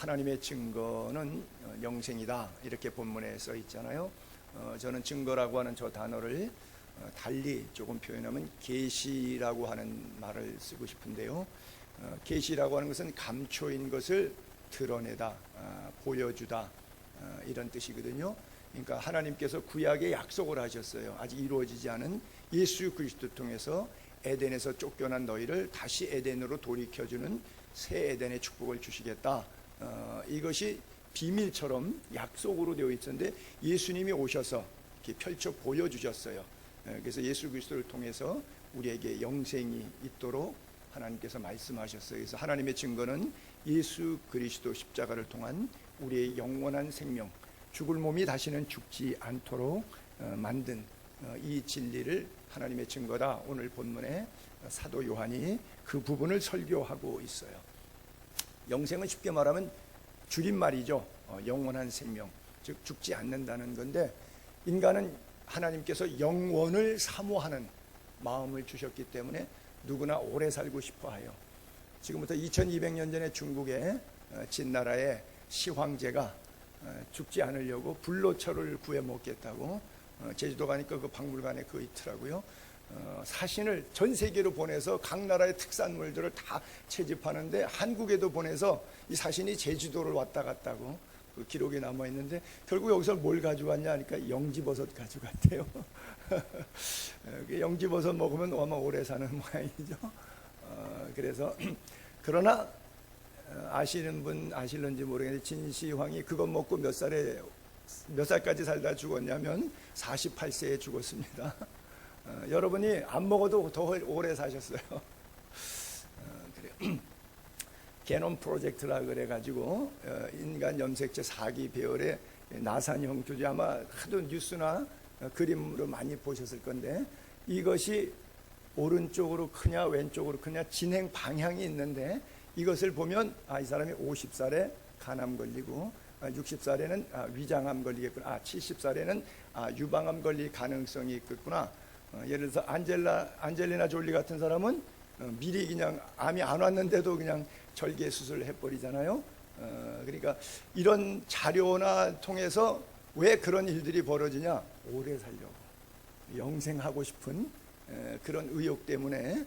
하나님의 증거는 영생이다 이렇게 본문에 써 있잖아요. 저는 증거라고 하는 저 단어를 달리 조금 표현하면 계시라고 하는 말을 쓰고 싶은데요. 계시라고 하는 것은 감초인 것을 드러내다, 보여주다 이런 뜻이거든요. 그러니까 하나님께서 구약에 약속을 하셨어요. 아직 이루어지지 않은 예수 그리스도 통해서 에덴에서 쫓겨난 너희를 다시 에덴으로 돌이켜주는 새 에덴의 축복을 주시겠다. 이것이 비밀처럼 약속으로 되어 있었는데 예수님이 오셔서 이렇게 펼쳐 보여주셨어요. 그래서 예수 그리스도를 통해서 우리에게 영생이 있도록 하나님께서 말씀하셨어요. 그래서 하나님의 증거는 예수 그리스도 십자가를 통한 우리의 영원한 생명, 죽을 몸이 다시는 죽지 않도록 만든 이 진리를 하나님의 증거다. 오늘 본문에 사도 요한이 그 부분을 설교하고 있어요. 영생은 쉽게 말하면 줄임말이죠. 영원한 생명, 즉 죽지 않는다는 건데, 인간은 하나님께서 영원을 사모하는 마음을 주셨기 때문에 누구나 오래 살고 싶어해요. 지금부터 2200년 전에 중국의 진나라의 시황제가 죽지 않으려고 불로초를 구해 먹겠다고 제주도 가니까 그 박물관에 그거 있더라고요. 사신을 전 세계로 보내서 각 나라의 특산물들을 다 채집하는데 한국에도 보내서 이 사신이 제주도를 왔다 갔다고 그 기록이 남아 있는데, 결국 여기서 뭘 가져갔냐 하니까 영지버섯 가져갔대요. 영지버섯 먹으면 아마 오래 사는 모양이죠. 그래서 그러나 아시는 분 아실는지 모르겠는데 진시황이 그것 먹고 몇 살까지 살다 죽었냐면 48세에 죽었습니다. 여러분이 안 먹어도 더 오래 사셨어요. 그래요. 게놈 프로젝트라 그래가지고 인간 염색체 4기 배열의 나산형 주제, 아마 하도 뉴스나 그림으로 많이 보셨을 건데, 이것이 오른쪽으로 크냐 왼쪽으로 크냐 진행 방향이 있는데, 이것을 보면 이 사람이 50살에 간암 걸리고 60살에는 위장암 걸리겠구나, 70살에는 유방암 걸릴 가능성이 있겠구나. 예를 들어서 안젤리나 졸리 같은 사람은 미리 그냥 암이 안 왔는데도 그냥 절개 수술을 해버리잖아요. 그러니까 이런 자료나 통해서 왜 그런 일들이 벌어지냐, 오래 살려고, 영생하고 싶은 그런 의욕 때문에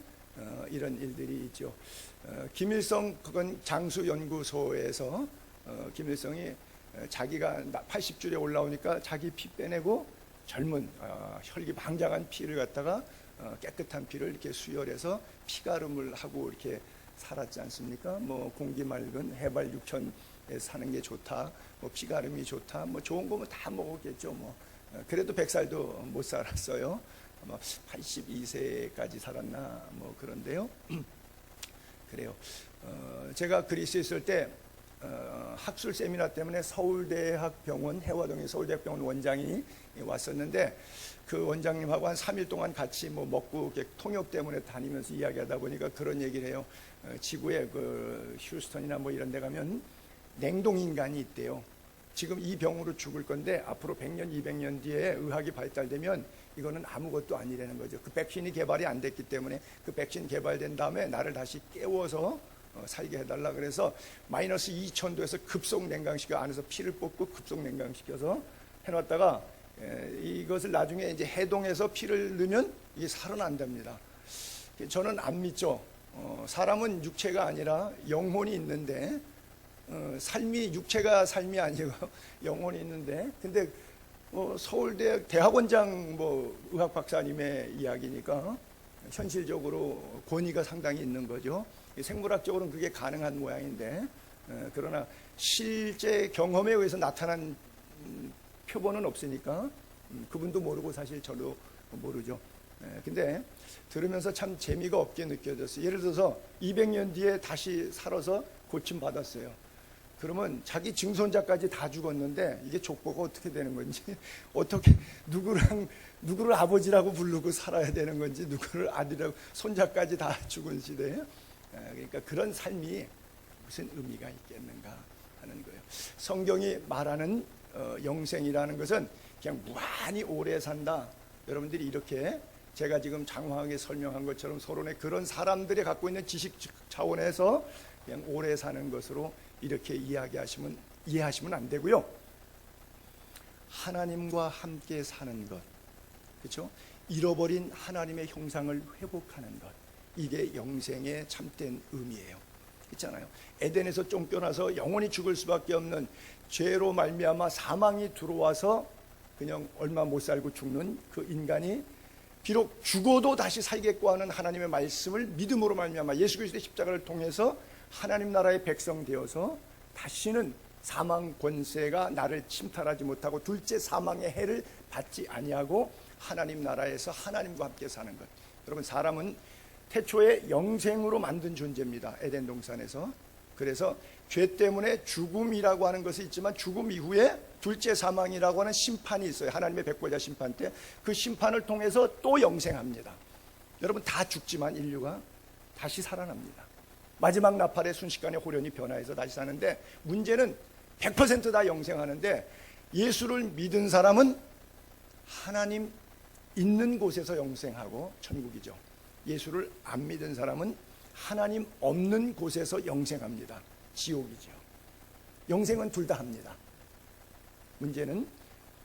이런 일들이 있죠. 김일성 그건 장수연구소에서 김일성이 자기가 80줄에 올라오니까 자기 피 빼내고 젊은 혈기방장한 피를 갖다가 깨끗한 피를 이렇게 수혈해서 피가름을 하고 이렇게 살았지 않습니까? 뭐 공기 맑은 해발 6000에 사는 게 좋다, 뭐 피가름이 좋다, 뭐 좋은 거면 다 먹었겠죠. 뭐 그래도 100살도 못 살았어요. 아마 82세까지 살았나 뭐 그런데요. 그래요. 제가 그리스에 있을 때 학술 세미나 때문에 서울대학병원, 해화동의 서울대학병원 원장이 왔었는데, 그 원장님하고 한 3일 동안 같이 뭐 먹고 통역 때문에 다니면서 이야기하다 보니까 그런 얘기를 해요. 지구에 그 휴스턴이나 뭐 이런 데 가면 냉동인간이 있대요. 지금 이 병으로 죽을 건데 앞으로 100년, 200년 뒤에 의학이 발달되면 이거는 아무것도 아니라는 거죠. 그 백신이 개발이 안 됐기 때문에 그 백신 개발된 다음에 나를 다시 깨워서 살게 해달라 그래서 마이너스 2000도에서 급속 냉각시켜 안에서 피를 뽑고 급속 냉각시켜서 해놨다가 이것을 나중에 이제 해동해서 피를 넣으면 이게 살아난답니다. 저는 안 믿죠. 사람은 육체가 아니라 영혼이 있는데, 삶이 육체가 삶이 아니고 영혼이 있는데, 근데 서울대 대학원장 뭐 의학 박사님의 이야기니까 현실적으로 권위가 상당히 있는 거죠. 생물학적으로는 그게 가능한 모양인데, 그러나 실제 경험에 의해서 나타난 표본은 없으니까 그분도 모르고 사실 저도 모르죠. 근데 들으면서 참 재미가 없게 느껴졌어요. 예를 들어서 200년 뒤에 다시 살아서 고침 받았어요. 그러면 자기 증손자까지 다 죽었는데 이게 족보가 어떻게 되는 건지, 어떻게 누구를 아버지라고 부르고 살아야 되는 건지, 누구를 아들이라고, 손자까지 다 죽은 시대에, 그러니까 그런 삶이 무슨 의미가 있겠는가 하는 거예요. 성경이 말하는 영생이라는 것은 그냥 무한히 오래 산다. 여러분들이 이렇게 제가 지금 장황하게 설명한 것처럼 서론에 그런 사람들이 갖고 있는 지식 차원에서 그냥 오래 사는 것으로 이렇게 이해하시면 안 되고요. 하나님과 함께 사는 것, 그렇죠? 잃어버린 하나님의 형상을 회복하는 것, 이게 영생의 참된 의미예요. 있잖아요. 에덴에서 쫓겨나서 영원히 죽을 수밖에 없는 죄로 말미암아 사망이 들어와서 그냥 얼마 못 살고 죽는 그 인간이 비록 죽어도 다시 살겠고 하는 하나님의 말씀을 믿음으로 말미암아 예수 그리스도의 십자가를 통해서 하나님 나라의 백성 되어서 다시는 사망 권세가 나를 침탈하지 못하고 둘째 사망의 해를 받지 아니하고 하나님 나라에서 하나님과 함께 사는 것. 여러분, 사람은 태초에 영생으로 만든 존재입니다. 에덴 동산에서. 그래서 죄 때문에 죽음이라고 하는 것이 있지만 죽음 이후에 둘째 사망이라고 하는 심판이 있어요. 하나님의 백보자 심판 때 그 심판을 통해서 또 영생합니다. 여러분, 다 죽지만 인류가 다시 살아납니다. 마지막 나팔의 순식간에 호련히 변화해서 다시 사는데, 문제는 100% 다 영생하는데 예수를 믿은 사람은 하나님 있는 곳에서 영생하고 천국이죠. 예수를 안 믿은 사람은 하나님 없는 곳에서 영생합니다. 지옥이죠. 영생은 둘 다 합니다. 문제는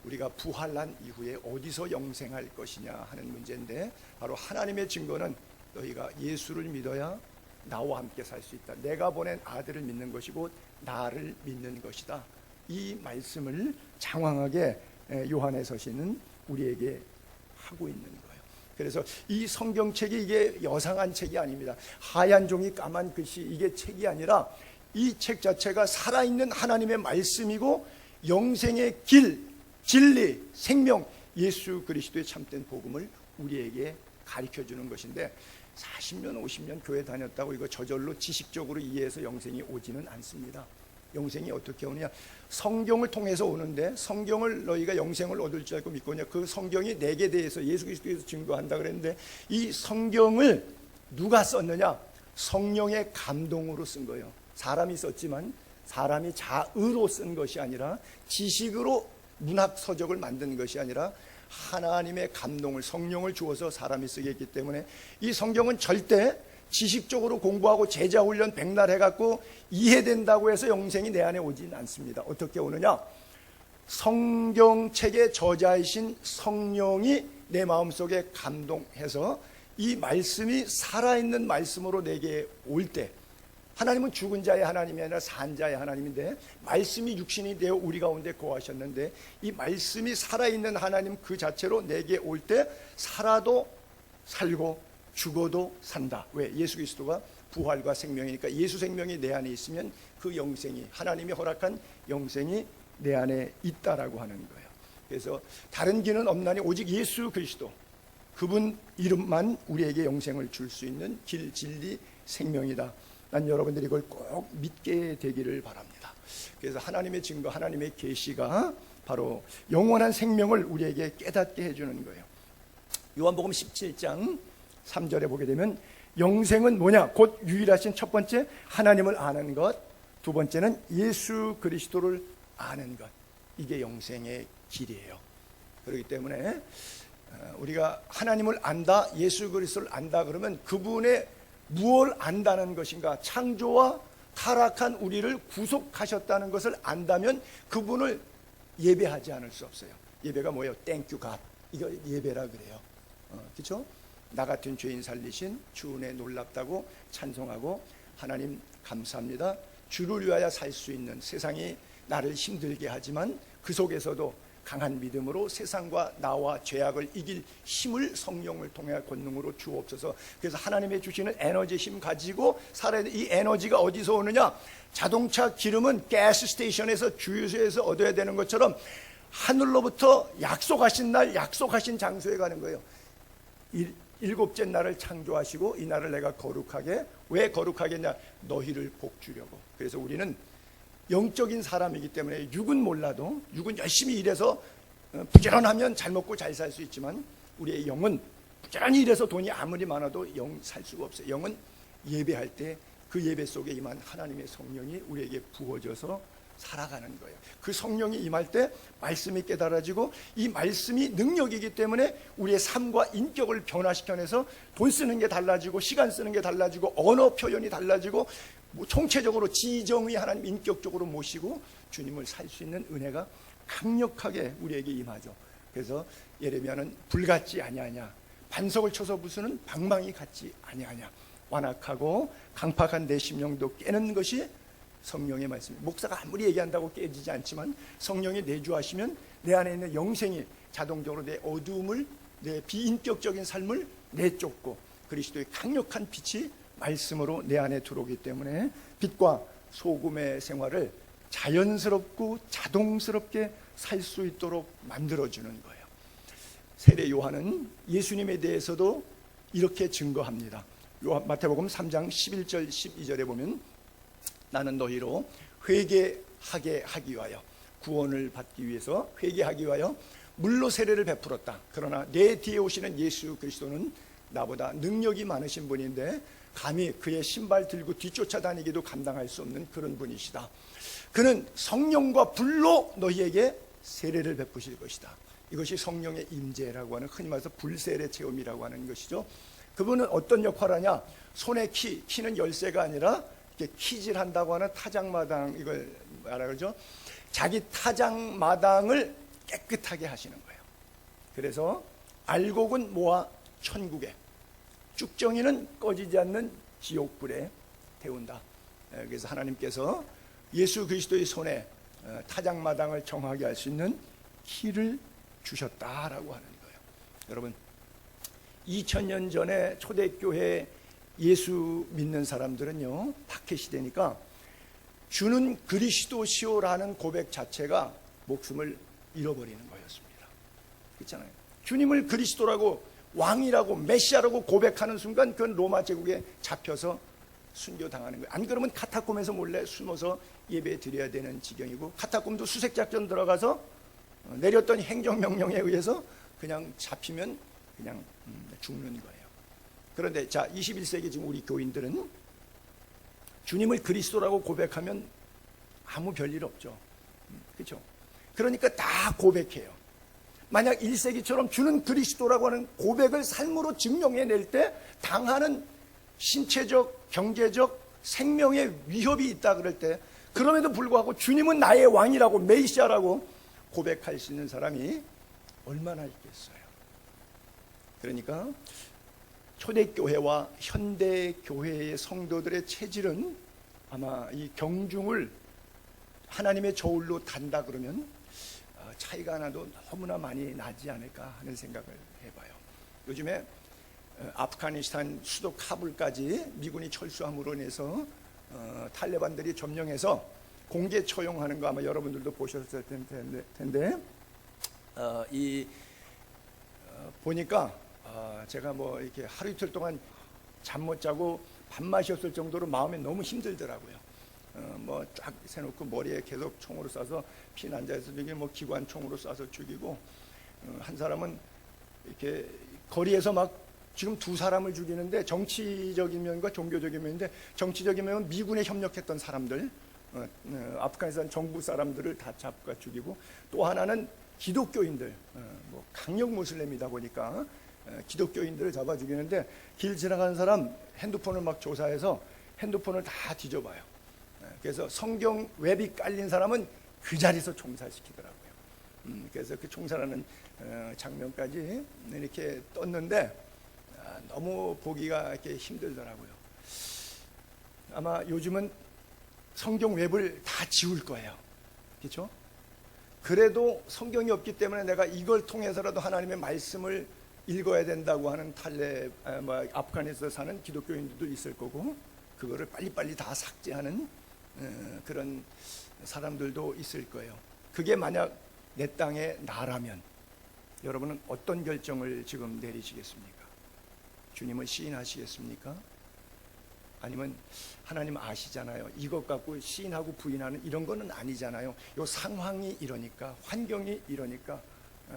우리가 부활한 이후에 어디서 영생할 것이냐 하는 문제인데, 바로 하나님의 증거는 너희가 예수를 믿어야 나와 함께 살 수 있다. 내가 보낸 아들을 믿는 것이 곧 나를 믿는 것이다. 이 말씀을 장황하게 요한의 서신은 우리에게 하고 있는 거예요. 그래서 이 성경책이 이게 여상한 책이 아닙니다. 하얀 종이 까만 글씨, 이게 책이 아니라 이 책 자체가 살아있는 하나님의 말씀이고 영생의 길, 진리, 생명, 예수 그리스도의 참된 복음을 우리에게 가르쳐주는 것인데, 40년 50년 교회 다녔다고 이거 저절로 지식적으로 이해해서 영생이 오지는 않습니다. 영생이 어떻게 오느냐, 성경을 통해서 오는데, 성경을 너희가 영생을 얻을 줄 알고 믿고 있냐, 그 성경이 내게 대해서 예수 그리스도에서 증거한다 그랬는데, 이 성경을 누가 썼느냐, 성령의 감동으로 쓴 거예요. 사람이 썼지만 사람이 자의로 쓴 것이 아니라, 지식으로 문학 서적을 만든 것이 아니라 하나님의 감동을, 성령을 주어서 사람이 쓰게 했기 때문에 이 성경은 절대 지식적으로 공부하고 제자훈련 백날 해갖고 이해된다고 해서 영생이 내 안에 오진 않습니다. 어떻게 오느냐, 성경책의 저자이신 성령이 내 마음속에 감동해서 이 말씀이 살아있는 말씀으로 내게 올 때, 하나님은 죽은 자의 하나님이 아니라 산 자의 하나님인데, 말씀이 육신이 되어 우리 가운데 거하셨는데, 이 말씀이 살아있는 하나님 그 자체로 내게 올 때 살아도 살고 죽어도 산다. 왜? 예수 그리스도가 부활과 생명이니까. 예수 생명이 내 안에 있으면 그 영생이, 하나님이 허락한 영생이 내 안에 있다라고 하는 거예요. 그래서 다른 길은 없나니 오직 예수 그리스도, 그분 이름만 우리에게 영생을 줄 수 있는 길, 진리, 생명이다. 난 여러분들이 이걸 꼭 믿게 되기를 바랍니다. 그래서 하나님의 증거, 하나님의 계시가 바로 영원한 생명을 우리에게 깨닫게 해주는 거예요. 요한복음 17장 3절에 보게 되면, 영생은 뭐냐? 곧 유일하신 첫 번째 하나님을 아는 것, 두 번째는 예수 그리스도를 아는 것. 이게 영생의 길이에요. 그렇기 때문에 우리가 하나님을 안다, 예수 그리스도를 안다 그러면 그분의 무엇을 안다는 것인가? 창조와 타락한 우리를 구속하셨다는 것을 안다면 그분을 예배하지 않을 수 없어요. 예배가 뭐예요? 땡큐 갓. 이거 예배라 그래요. 그렇죠? 나 같은 죄인 살리신 주 은혜 놀랍다고 찬송하고, 하나님 감사합니다. 주를 위하여 살 수 있는, 세상이 나를 힘들게 하지만 그 속에서도 강한 믿음으로 세상과 나와 죄악을 이길 힘을 성령을 통해 권능으로 주옵소서. 그래서 하나님의 주시는 에너지 힘 가지고 살아야 돼. 이 에너지가 어디서 오느냐? 자동차 기름은 가스 스테이션에서, 주유소에서 얻어야 되는 것처럼 하늘로부터 약속하신 날, 약속하신 장소에 가는 거예요. 일곱째 날을 창조하시고 이 날을 내가 거룩하게, 왜 거룩하게 했냐? 너희를 복주려고. 그래서 우리는 영적인 사람이기 때문에 육은 몰라도, 육은 열심히 일해서 부지런하면 잘 먹고 잘 살 수 있지만, 우리의 영은 부지런히 일해서 돈이 아무리 많아도 영 살 수가 없어요. 영은 예배할 때 그 예배 속에 임한 하나님의 성령이 우리에게 부어져서 살아가는 거예요. 그 성령이 임할 때 말씀이 깨달아지고, 이 말씀이 능력이기 때문에 우리의 삶과 인격을 변화시켜내서 돈 쓰는 게 달라지고, 시간 쓰는 게 달라지고, 언어 표현이 달라지고, 총체적으로 지정의 하나님 인격적으로 모시고 주님을 살 수 있는 은혜가 강력하게 우리에게 임하죠. 그래서 예레미야는 불같지 아니하냐, 반석을 쳐서 부수는 방망이 같지 아니하냐, 완악하고 강팍한 내 심령도 깨는 것이 성령의 말씀입니다. 목사가 아무리 얘기한다고 깨지지 않지만 성령이 내주하시면 내 안에 있는 영생이 자동적으로 내 어두움을, 내 비인격적인 삶을 내쫓고 그리스도의 강력한 빛이 말씀으로 내 안에 들어오기 때문에 빛과 소금의 생활을 자연스럽고 자동스럽게 살 수 있도록 만들어주는 거예요. 세례 요한은 예수님에 대해서도 이렇게 증거합니다. 마태복음 3장 11절 12절에 보면 나는 너희로 회개하게 하기 위하여, 구원을 받기 위해서 회개하기 위하여 물로 세례를 베풀었다. 그러나 내 뒤에 오시는 예수 그리스도는 나보다 능력이 많으신 분인데 감히 그의 신발 들고 뒤쫓아다니기도 감당할 수 없는 그런 분이시다. 그는 성령과 불로 너희에게 세례를 베푸실 것이다. 이것이 성령의 임재라고 하는, 흔히 말해서 불세례 체험이라고 하는 것이죠. 그분은 어떤 역할을 하냐, 손에 키는 열쇠가 아니라 이렇게 키질한다고 하는 타작마당, 이걸 뭐라 그러죠? 자기 타작마당을 깨끗하게 하시는 거예요. 그래서 알곡은 모아 천국에, 쭉정이는 꺼지지 않는 지옥불에 태운다. 그래서 하나님께서 예수 그리스도의 손에 타작마당을 정하게 할 수 있는 키를 주셨다라고 하는 거예요. 여러분, 2000년 전에 초대교회 예수 믿는 사람들은요, 박해 시대니까 주는 그리스도시오라는 고백 자체가 목숨을 잃어버리는 거였습니다. 그렇잖아요. 주님을 그리스도라고, 왕이라고, 메시아라고 고백하는 순간 그건 로마 제국에 잡혀서 순교당하는 거예요. 안 그러면 카타콤에서 몰래 숨어서 예배 드려야 되는 지경이고, 카타콤도 수색작전 들어가서 내렸던 행정명령에 의해서 그냥 잡히면 그냥 죽는 거예요. 그런데 자, 21세기 지금 우리 교인들은 주님을 그리스도라고 고백하면 아무 별일 없죠. 그렇죠? 그러니까 다 고백해요. 만약 1세기처럼 주는 그리스도라고 하는 고백을 삶으로 증명해낼 때 당하는 신체적, 경제적, 생명의 위협이 있다 그럴 때, 그럼에도 불구하고 주님은 나의 왕이라고, 메시아라고 고백할 수 있는 사람이 얼마나 있겠어요. 그러니까 초대교회와 현대교회의 성도들의 체질은 아마 이 경중을 하나님의 저울로 단다 그러면 차이가 나도 너무나 많이 나지 않을까 하는 생각을 해봐요. 요즘에 아프가니스탄 수도 카불까지 미군이 철수함으로 인해서 탈레반들이 점령해서 공개 처형하는 거 아마 여러분들도 보셨을 텐데 보니까 제가 뭐 이렇게 하루 이틀 동안 잠 못 자고 밥맛이 없을 정도로 마음이 너무 힘들더라고요. 뭐 쫙 세놓고 머리에 계속 총으로 쏴서 피난자에서 저기 뭐 기관총으로 쏴서 죽이고, 한 사람은 이렇게 거리에서 막 지금 두 사람을 죽이는데, 정치적인 면과 종교적인 면인데, 정치적인 면은 미군에 협력했던 사람들, 아프가니스탄 정부 사람들을 다 잡아 죽이고, 또 하나는 기독교인들, 뭐 강력 무슬림이다 보니까 기독교인들을 잡아 죽이는데, 길 지나가는 사람 핸드폰을 막 조사해서 핸드폰을 다 뒤져봐요. 그래서 성경 웹이 깔린 사람은 그 자리에서 총살시키더라고요. 그래서 그 총살하는 장면까지 이렇게 떴는데 너무 보기가 이렇게 힘들더라고요. 아마 요즘은 성경 웹을 다 지울 거예요. 그렇죠? 그래도 성경이 없기 때문에 내가 이걸 통해서라도 하나님의 말씀을 읽어야 된다고 하는 아프간에서 사는 기독교인들도 있을 거고, 그거를 빨리빨리 다 삭제하는 그런 사람들도 있을 거예요. 그게 만약 내 땅의 나라면 여러분은 어떤 결정을 지금 내리시겠습니까? 주님을 시인하시겠습니까? 아니면 하나님 아시잖아요. 이것 갖고 시인하고 부인하는 이런 거는 아니잖아요. 요 상황이 이러니까, 환경이 이러니까,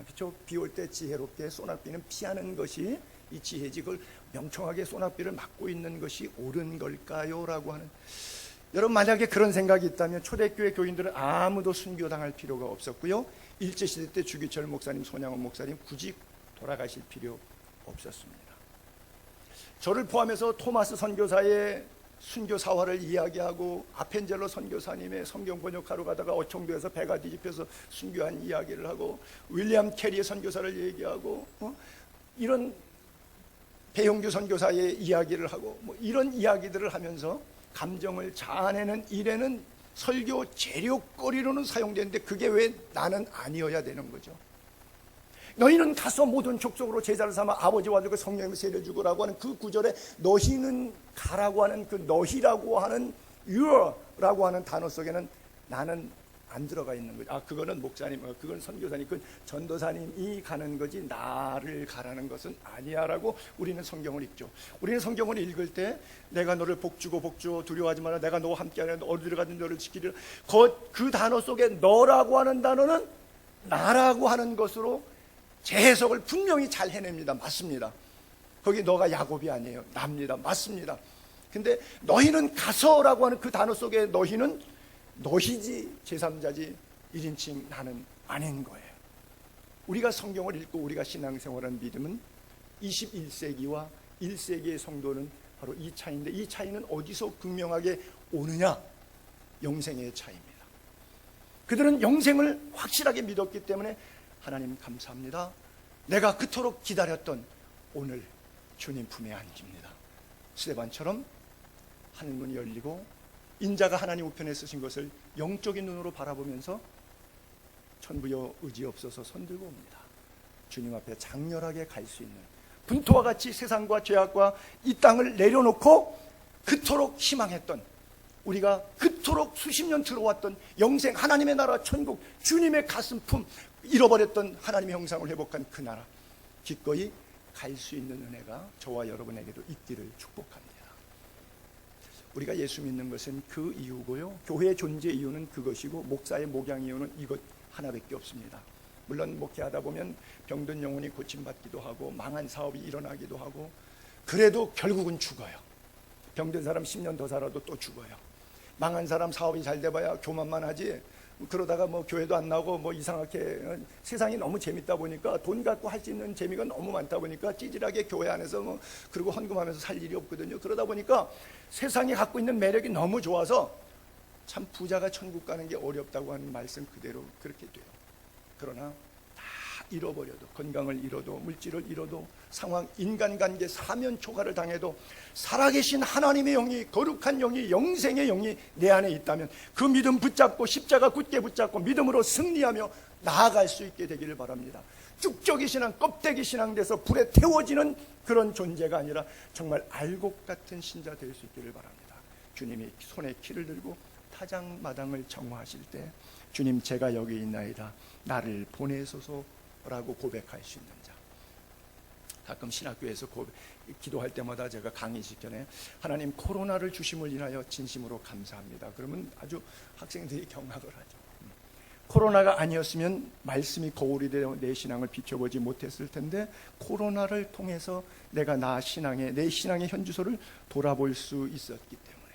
그렇죠? 비올 때 지혜롭게 소낙비는 피하는 것이 이 지혜지, 그걸 명청하게 소낙비를 막고 있는 것이 옳은 걸까요? 라고 하는, 여러분 만약에 그런 생각이 있다면 초대교회 교인들은 아무도 순교당할 필요가 없었고요, 일제시대 때 주기철 목사님, 손양원 목사님 굳이 돌아가실 필요 없었습니다. 저를 포함해서 토마스 선교사의 순교사화를 이야기하고 아펜젤로 선교사님의 성경 번역하러 가다가 어청도에서 배가 뒤집혀서 순교한 이야기를 하고 윌리엄 캐리의 선교사를 얘기하고 이런 배용규 선교사의 이야기를 하고 이런 이야기들을 하면서 감정을 자아내는 일에는 설교 재료거리로는 사용되는데 그게 왜 나는 아니어야 되는 거죠? 너희는 가서 모든 족속으로 제자를 삼아 아버지와 아들과 성령님을 세례 주고라고 하는 그 구절에 너희는 가라고 하는 그 너희라고 하는 you라고 하는 단어 속에는 나는 안 들어가 있는 거죠. 그거는 목사님, 그건 선교사님, 그건 전도사님이 가는 거지 나를 가라는 것은 아니야라고 우리는 성경을 읽죠. 우리는 성경을 읽을 때 내가 너를 복주고 두려워하지 마라. 내가 너와 함께하는 어디를 가든 너를 지키리라. 그 단어 속에 너라고 하는 단어는 나라고 하는 것으로 재해석을 분명히 잘 해냅니다. 맞습니다. 거기 너가 야곱이 아니에요. 납니다. 맞습니다. 근데 너희는 가서라고 하는 그 단어 속에 너희는 너희지 제3자지 1인칭 나는 아닌 거예요. 우리가 성경을 읽고 우리가 신앙생활하는 믿음은 21세기와 1세기의 성도는 바로 이 차이인데 이 차이는 어디서 극명하게 오느냐? 영생의 차이입니다. 그들은 영생을 확실하게 믿었기 때문에 하나님 감사합니다. 내가 그토록 기다렸던 오늘 주님 품에 안깁니다. 스데반처럼 하늘문이 열리고 인자가 하나님 우편에 쓰신 것을 영적인 눈으로 바라보면서 천부여 의지 없어서 손들고 옵니다. 주님 앞에 장렬하게 갈 수 있는 분토와 같이 세상과 죄악과 이 땅을 내려놓고 그토록 희망했던 우리가 그토록 수십 년 들어왔던 영생 하나님의 나라 천국 주님의 가슴품 잃어버렸던 하나님의 형상을 회복한 그 나라 기꺼이 갈 수 있는 은혜가 저와 여러분에게도 있기를 축복합니다. 우리가 예수 믿는 것은 그 이유고요. 교회의 존재 이유는 그것이고 목사의 목양 이유는 이것 하나밖에 없습니다. 물론 목회하다 보면 병든 영혼이 고침받기도 하고 망한 사업이 일어나기도 하고 그래도 결국은 죽어요. 병든 사람 10년 더 살아도 또 죽어요. 망한 사람 사업이 잘 돼봐야 교만만 하지 그러다가 교회도 안 나오고 이상하게 세상이 너무 재밌다 보니까 돈 갖고 할 수 있는 재미가 너무 많다 보니까 찌질하게 교회 안에서 그리고 헌금하면서 살 일이 없거든요. 그러다 보니까 세상이 갖고 있는 매력이 너무 좋아서 참 부자가 천국 가는 게 어렵다고 하는 말씀 그대로 그렇게 돼요. 그러나 다 잃어버려도 건강을 잃어도 물질을 잃어도 상황 인간관계 사면 초과를 당해도 살아계신 하나님의 영이 거룩한 영이 영생의 영이 내 안에 있다면 그 믿음 붙잡고 십자가 굳게 붙잡고 믿음으로 승리하며 나아갈 수 있게 되기를 바랍니다. 쭉적이 신앙 껍데기 신앙 돼서 불에 태워지는 그런 존재가 아니라 정말 알곡 같은 신자 될 수 있기를 바랍니다. 주님이 손에 키를 들고 타작마당을 정화하실 때 주님 제가 여기 있나이다 나를 보내소서라고 고백할 수 있는 자. 가끔 신학교에서 기도할 때마다 제가 강의식 전에 하나님 코로나를 주심을 인하여 진심으로 감사합니다. 그러면 아주 학생들이 경악을 하죠. 코로나가 아니었으면 말씀이 거울이 되어 내 신앙을 비춰보지 못했을 텐데 코로나를 통해서 내가 내 신앙의 현주소를 돌아볼 수 있었기 때문에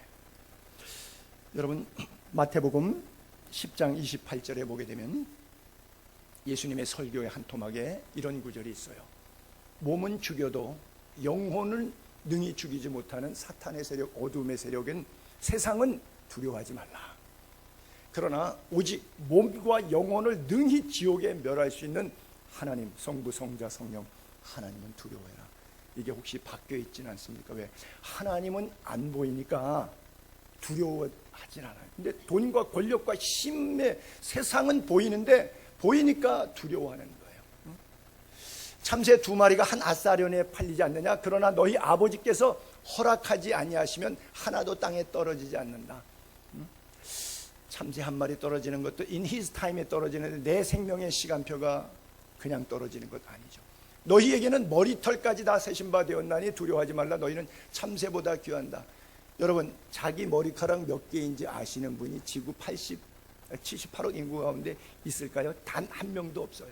여러분 마태복음 10장 28절에 보게 되면 예수님의 설교의 한 토막에 이런 구절이 있어요. 몸은 죽여도 영혼을 능히 죽이지 못하는 사탄의 세력, 어둠의 세력은 세상은 두려워하지 말라. 그러나 오직 몸과 영혼을 능히 지옥에 멸할 수 있는 하나님, 성부, 성자, 성령 하나님은 두려워해라. 이게 혹시 바뀌어 있지는 않습니까? 왜? 하나님은 안 보이니까 두려워하진 않아요. 근데 돈과 권력과 힘의 세상은 보이는데 보이니까 두려워하는 거예요. 참새 2마리가 한 아사련에 팔리지 않느냐? 그러나 너희 아버지께서 허락하지 아니하시면 하나도 땅에 떨어지지 않는다. 참새 1마리 떨어지는 것도 in his time에 떨어지는데 내 생명의 시간표가 그냥 떨어지는 것 아니죠. 너희에게는 머리털까지 다 세신 바 되었나니 두려워하지 말라. 너희는 참새보다 귀한다. 여러분 자기 머리카락 몇 개인지 아시는 분이 지구 78억 인구 가운데 있을까요? 단 한 명도 없어요.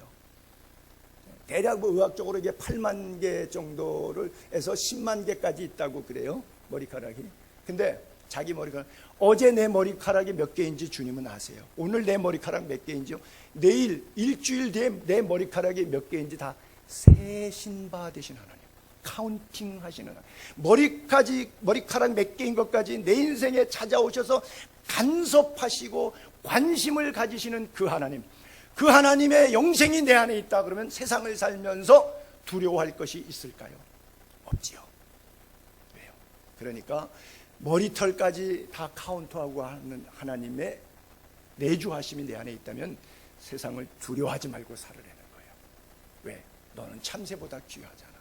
대략 의학적으로 이게 8만 개 정도를 해서 10만 개까지 있다고 그래요. 머리카락이. 근데 자기 머리카락 어제 내 머리카락이 몇 개인지 주님은 아세요. 오늘 내 머리카락 몇 개인지요. 내일 일주일 뒤에 내 머리카락이 몇 개인지 다 세신 바 되신 하나님. 카운팅 하시는, 머리카락 몇 개인 것까지 내 인생에 찾아오셔서 간섭하시고 관심을 가지시는 그 하나님, 그 하나님의 영생이 내 안에 있다 그러면 세상을 살면서 두려워할 것이 있을까요? 없지요. 왜요? 그러니까 머리털까지 다 카운트하고 하는 하나님의 내주하심이 내 안에 있다면 세상을 두려워하지 말고 살으라는 거예요. 왜? 너는 참새보다 귀하잖아.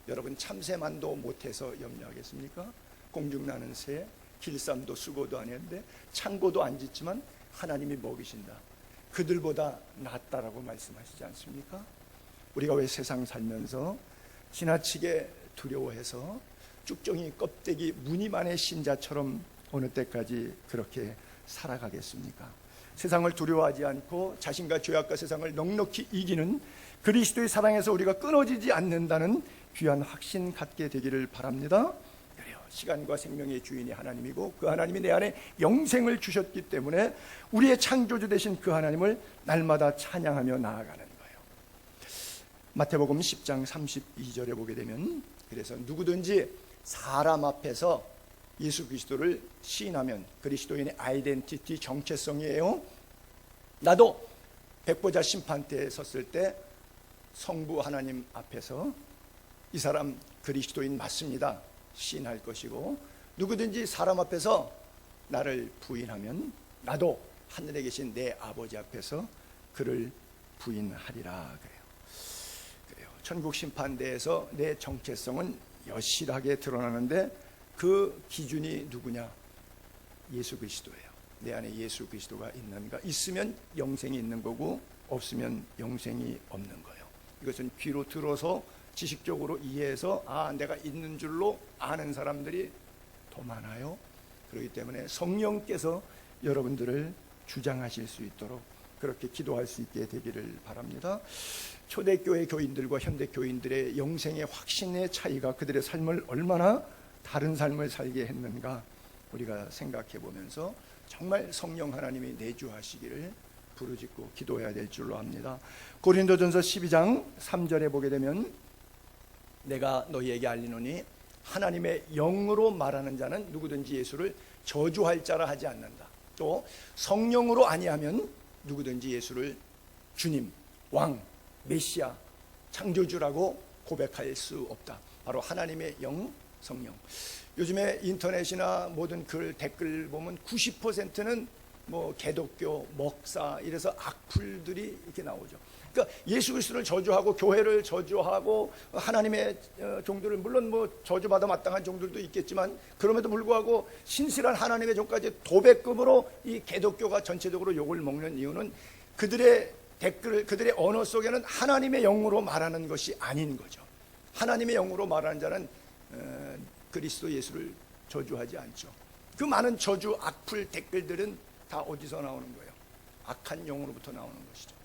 여러분, 참새만도 못해서 염려하겠습니까? 공중나는 새, 길쌈도 수고도 안 했는데 창고도 안 짓지만 하나님이 먹이신다. 그들보다 낫다라고 말씀하시지 않습니까? 우리가 왜 세상 살면서 지나치게 두려워해서 쭉정이 껍데기 무늬만의 신자처럼 어느 때까지 그렇게 살아가겠습니까? 세상을 두려워하지 않고 자신과 죄악과 세상을 넉넉히 이기는 그리스도의 사랑에서 우리가 끊어지지 않는다는 귀한 확신 갖게 되기를 바랍니다. 그래요. 시간과 생명의 주인이 하나님이고 그 하나님이 내 안에 영생을 주셨기 때문에 우리의 창조주 되신 그 하나님을 날마다 찬양하며 나아가는 거예요. 마태복음 10장 32절에 보게 되면, 그래서 누구든지 사람 앞에서 예수 그리스도를 시인하면, 그리스도인의 아이덴티티, 정체성이에요. 나도 백보자 심판대에 섰을 때 성부 하나님 앞에서 이 사람 그리스도인 맞습니다 시인할 것이고, 누구든지 사람 앞에서 나를 부인하면 나도 하늘에 계신 내 아버지 앞에서 그를 부인하리라. 그래요. 천국 심판대에서 내 정체성은 여실하게 드러나는데 그 기준이 누구냐? 예수 그리스도예요. 내 안에 예수 그리스도가 있는가? 있으면 영생이 있는 거고 없으면 영생이 없는 거예요. 이것은 귀로 들어서 지식적으로 이해해서 내가 있는 줄로 아는 사람들이 더 많아요. 그렇기 때문에 성령께서 여러분들을 주장하실 수 있도록 그렇게 기도할 수 있게 되기를 바랍니다. 초대교회 교인들과 현대 교인들의 영생의 확신의 차이가 그들의 삶을 얼마나 다른 삶을 살게 했는가 우리가 생각해 보면서 정말 성령 하나님이 내주하시기를 부르짖고 기도해야 될 줄로 압니다. 고린도전서 12장 3절에 보게 되면, 내가 너희에게 알리노니 하나님의 영으로 말하는 자는 누구든지 예수를 저주할 자라 하지 않는다. 또 성령으로 아니하면 누구든지 예수를 주님, 왕, 메시아, 창조주라고 고백할 수 없다. 바로 하나님의 영, 성령. 요즘에 인터넷이나 모든 글 댓글 보면 90%는 개독교, 먹사 이래서 악플들이 이렇게 나오죠. 그러니까 예수 그리스도를 저주하고 교회를 저주하고 하나님의 종들을, 물론 저주받아 마땅한 종들도 있겠지만 그럼에도 불구하고 신실한 하나님의 종까지 도배급으로 이 개독교가 전체적으로 욕을 먹는 이유는 그들의 댓글, 그들의 언어 속에는 하나님의 영으로 말하는 것이 아닌 거죠. 하나님의 영으로 말하는 자는 그리스도 예수를 저주하지 않죠. 그 많은 저주, 악플 댓글들은 다 어디서 나오는 거예요? 악한 영으로부터 나오는 것이죠.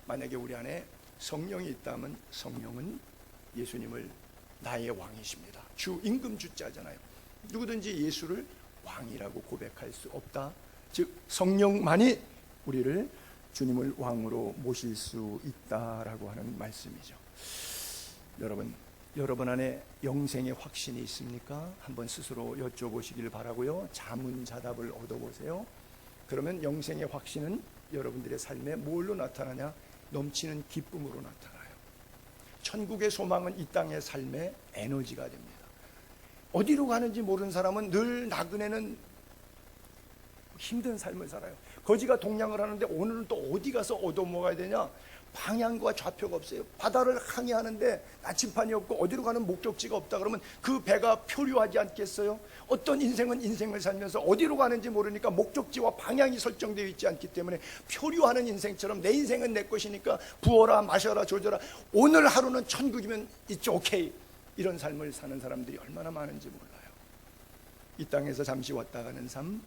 만약에 우리 안에 성령이 있다면 성령은 예수님을 나의 왕이십니다. 주, 임금 주자잖아요. 누구든지 예수를 왕이라고 고백할 수 없다. 즉 성령만이 우리를 주님을 왕으로 모실 수 있다라고 하는 말씀이죠. 여러분 안에 영생의 확신이 있습니까? 한번 스스로 여쭤보시길 바라고요. 자문자답을 얻어보세요. 그러면 영생의 확신은 여러분들의 삶에 뭘로 나타나냐? 넘치는 기쁨으로 나타나요. 천국의 소망은 이 땅의 삶의 에너지가 됩니다. 어디로 가는지 모르는 사람은 늘 나그네는 힘든 삶을 살아요. 거지가 동냥을 하는데 오늘은 또 어디 가서 얻어먹어야 되냐? 방향과 좌표가 없어요. 바다를 항해하는데 나침판이 없고 어디로 가는 목적지가 없다 그러면 그 배가 표류하지 않겠어요? 어떤 인생은 인생을 살면서 어디로 가는지 모르니까 목적지와 방향이 설정되어 있지 않기 때문에 표류하는 인생처럼 내 인생은 내 것이니까 부어라 마셔라 조져라, 오늘 하루는 천국이면 it's okay, 이런 삶을 사는 사람들이 얼마나 많은지 몰라요. 이 땅에서 잠시 왔다 가는 삶,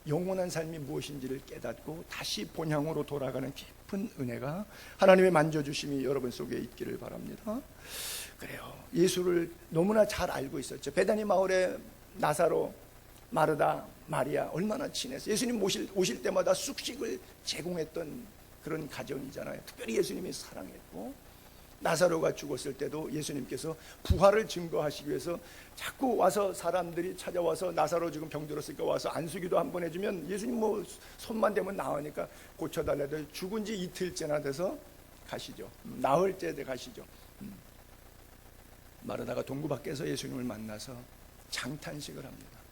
영원한 삶이 무엇인지를 깨닫고 다시 본향으로 돌아가는 깊은 은혜가, 하나님의 만져주심이 여러분 속에 있기를 바랍니다. 그래요. 예수를 너무나 잘 알고 있었죠. 베다니 마을에 나사로, 마르다, 마리아 얼마나 친해서 예수님 오실 때마다 쑥식을 제공했던 그런 가정이잖아요. 특별히 예수님이 사랑했고, 나사로가 죽었을 때도 예수님께서 부활을 증거하시기 위해서 자꾸 와서 사람들이 찾아와서 나사로 지금 병들었으니까 와서 안수기도 한번 해주면 예수님 뭐 손만 대면 나으니까 고쳐달라도 죽은 지 이틀째나 돼서 가시죠. 나흘 때 가시죠. 마르다가 동구 밖에서 예수님을 만나서 장탄식을 합니다.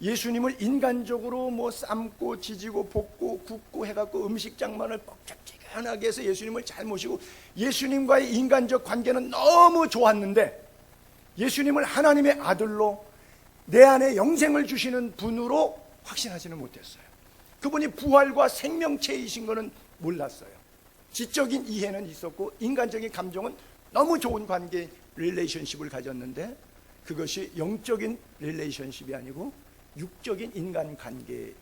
예수님을 인간적으로 뭐 삶고 지지고 볶고 굽고 해갖고 음식 장만을 뻑적지근하게 해서 예수님을 잘 모시고 예수님과의 인간적 관계는 너무 좋았는데 예수님을 하나님의 아들로 내 안에 영생을 주시는 분으로 확신하지는 못했어요. 그분이 부활과 생명체이신 것은 몰랐어요. 지적인 이해는 있었고 인간적인 감정은 너무 좋은 관계 릴레이션십을 가졌는데 그것이 영적인 릴레이션십이 아니고 육적인 인간관계였어요.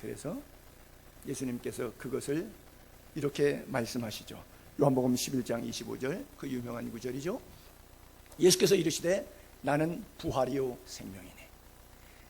그래서 예수님께서 그것을 이렇게 말씀하시죠. 요한복음 11장 25절 그 유명한 구절이죠. 예수께서 이르시되 나는 부활이요 생명이니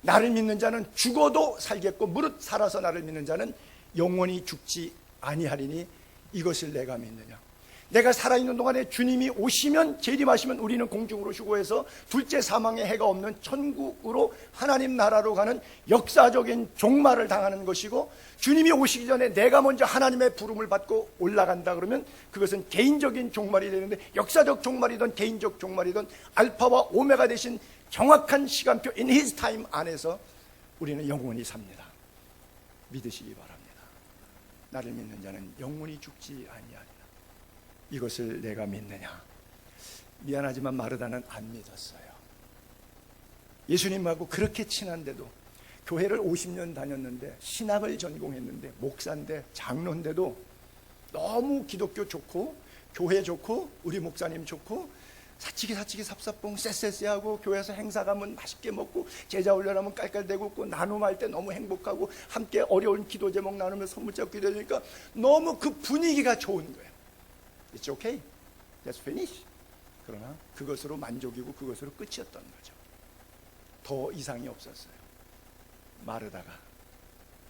나를 믿는 자는 죽어도 살겠고 무릇 살아서 나를 믿는 자는 영원히 죽지 아니하리니 이것을 내가 믿느냐. 내가 살아있는 동안에 주님이 오시면 재림하시면 우리는 공중으로 휴거해서 둘째 사망의 해가 없는 천국으로 하나님 나라로 가는 역사적인 종말을 당하는 것이고 주님이 오시기 전에 내가 먼저 하나님의 부름을 받고 올라간다 그러면 그것은 개인적인 종말이 되는데 역사적 종말이든 개인적 종말이든 알파와 오메가 되신 정확한 시간표 in his time 안에서 우리는 영원히 삽니다. 믿으시기 바랍니다. 나를 믿는 자는 영원히 죽지 아니하리라. 이것을 내가 믿느냐. 미안하지만 마르다는 안 믿었어요. 예수님하고 그렇게 친한데도 교회를 50년 다녔는데 신학을 전공했는데 목사인데 장로인데도 너무 기독교 좋고 교회 좋고 우리 목사님 좋고 사치기 삽사뽕 쎄쎄쎄하고 교회에서 행사 가면 맛있게 먹고 제자 훈련하면 깔깔대고 있고 나눔할 때 너무 행복하고 함께 어려운 기도 제목 나누면 손붙 잡고 기도하니까 너무 그 분위기가 좋은 거예요. It's okay. Let's finish. 그러나 그것으로 만족이고 그것으로 끝이었던 거죠. 더 이상이 없었어요. 마르다가.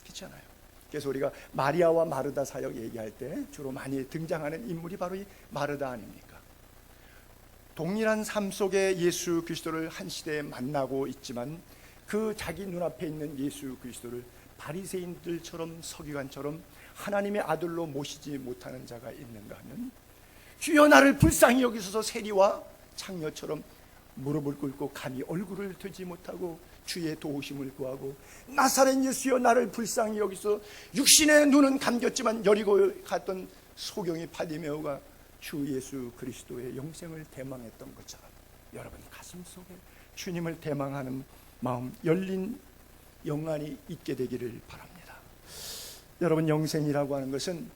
그렇잖아요. 그래서 우리가 마리아와 마르다 사역 얘기할 때 주로 많이 등장하는 인물이 바로 이 마르다 아닙니까? 동일한 삶 속에 예수 그리스도를 한 시대에 만나고 있지만 그 자기 눈앞에 있는 예수 그리스도를 바리새인들처럼 서기관처럼 하나님의 아들로 모시지 못하는 자가 있는가 하면 주여 나를 불쌍히 여기소서 세리와 창녀처럼 무릎을 꿇고 감히 얼굴을 들지 못하고 주의 도우심을 구하고 나사렛 예수여 나를 불쌍히 여기소서 육신의 눈은 감겼지만 여리고 갔던 소경이 바디메오가 주 예수 그리스도의 영생을 대망했던 것처럼 여러분 가슴 속에 주님을 대망하는 마음 열린 영안이 있게 되기를 바랍니다. 여러분 영생이라고 하는 것은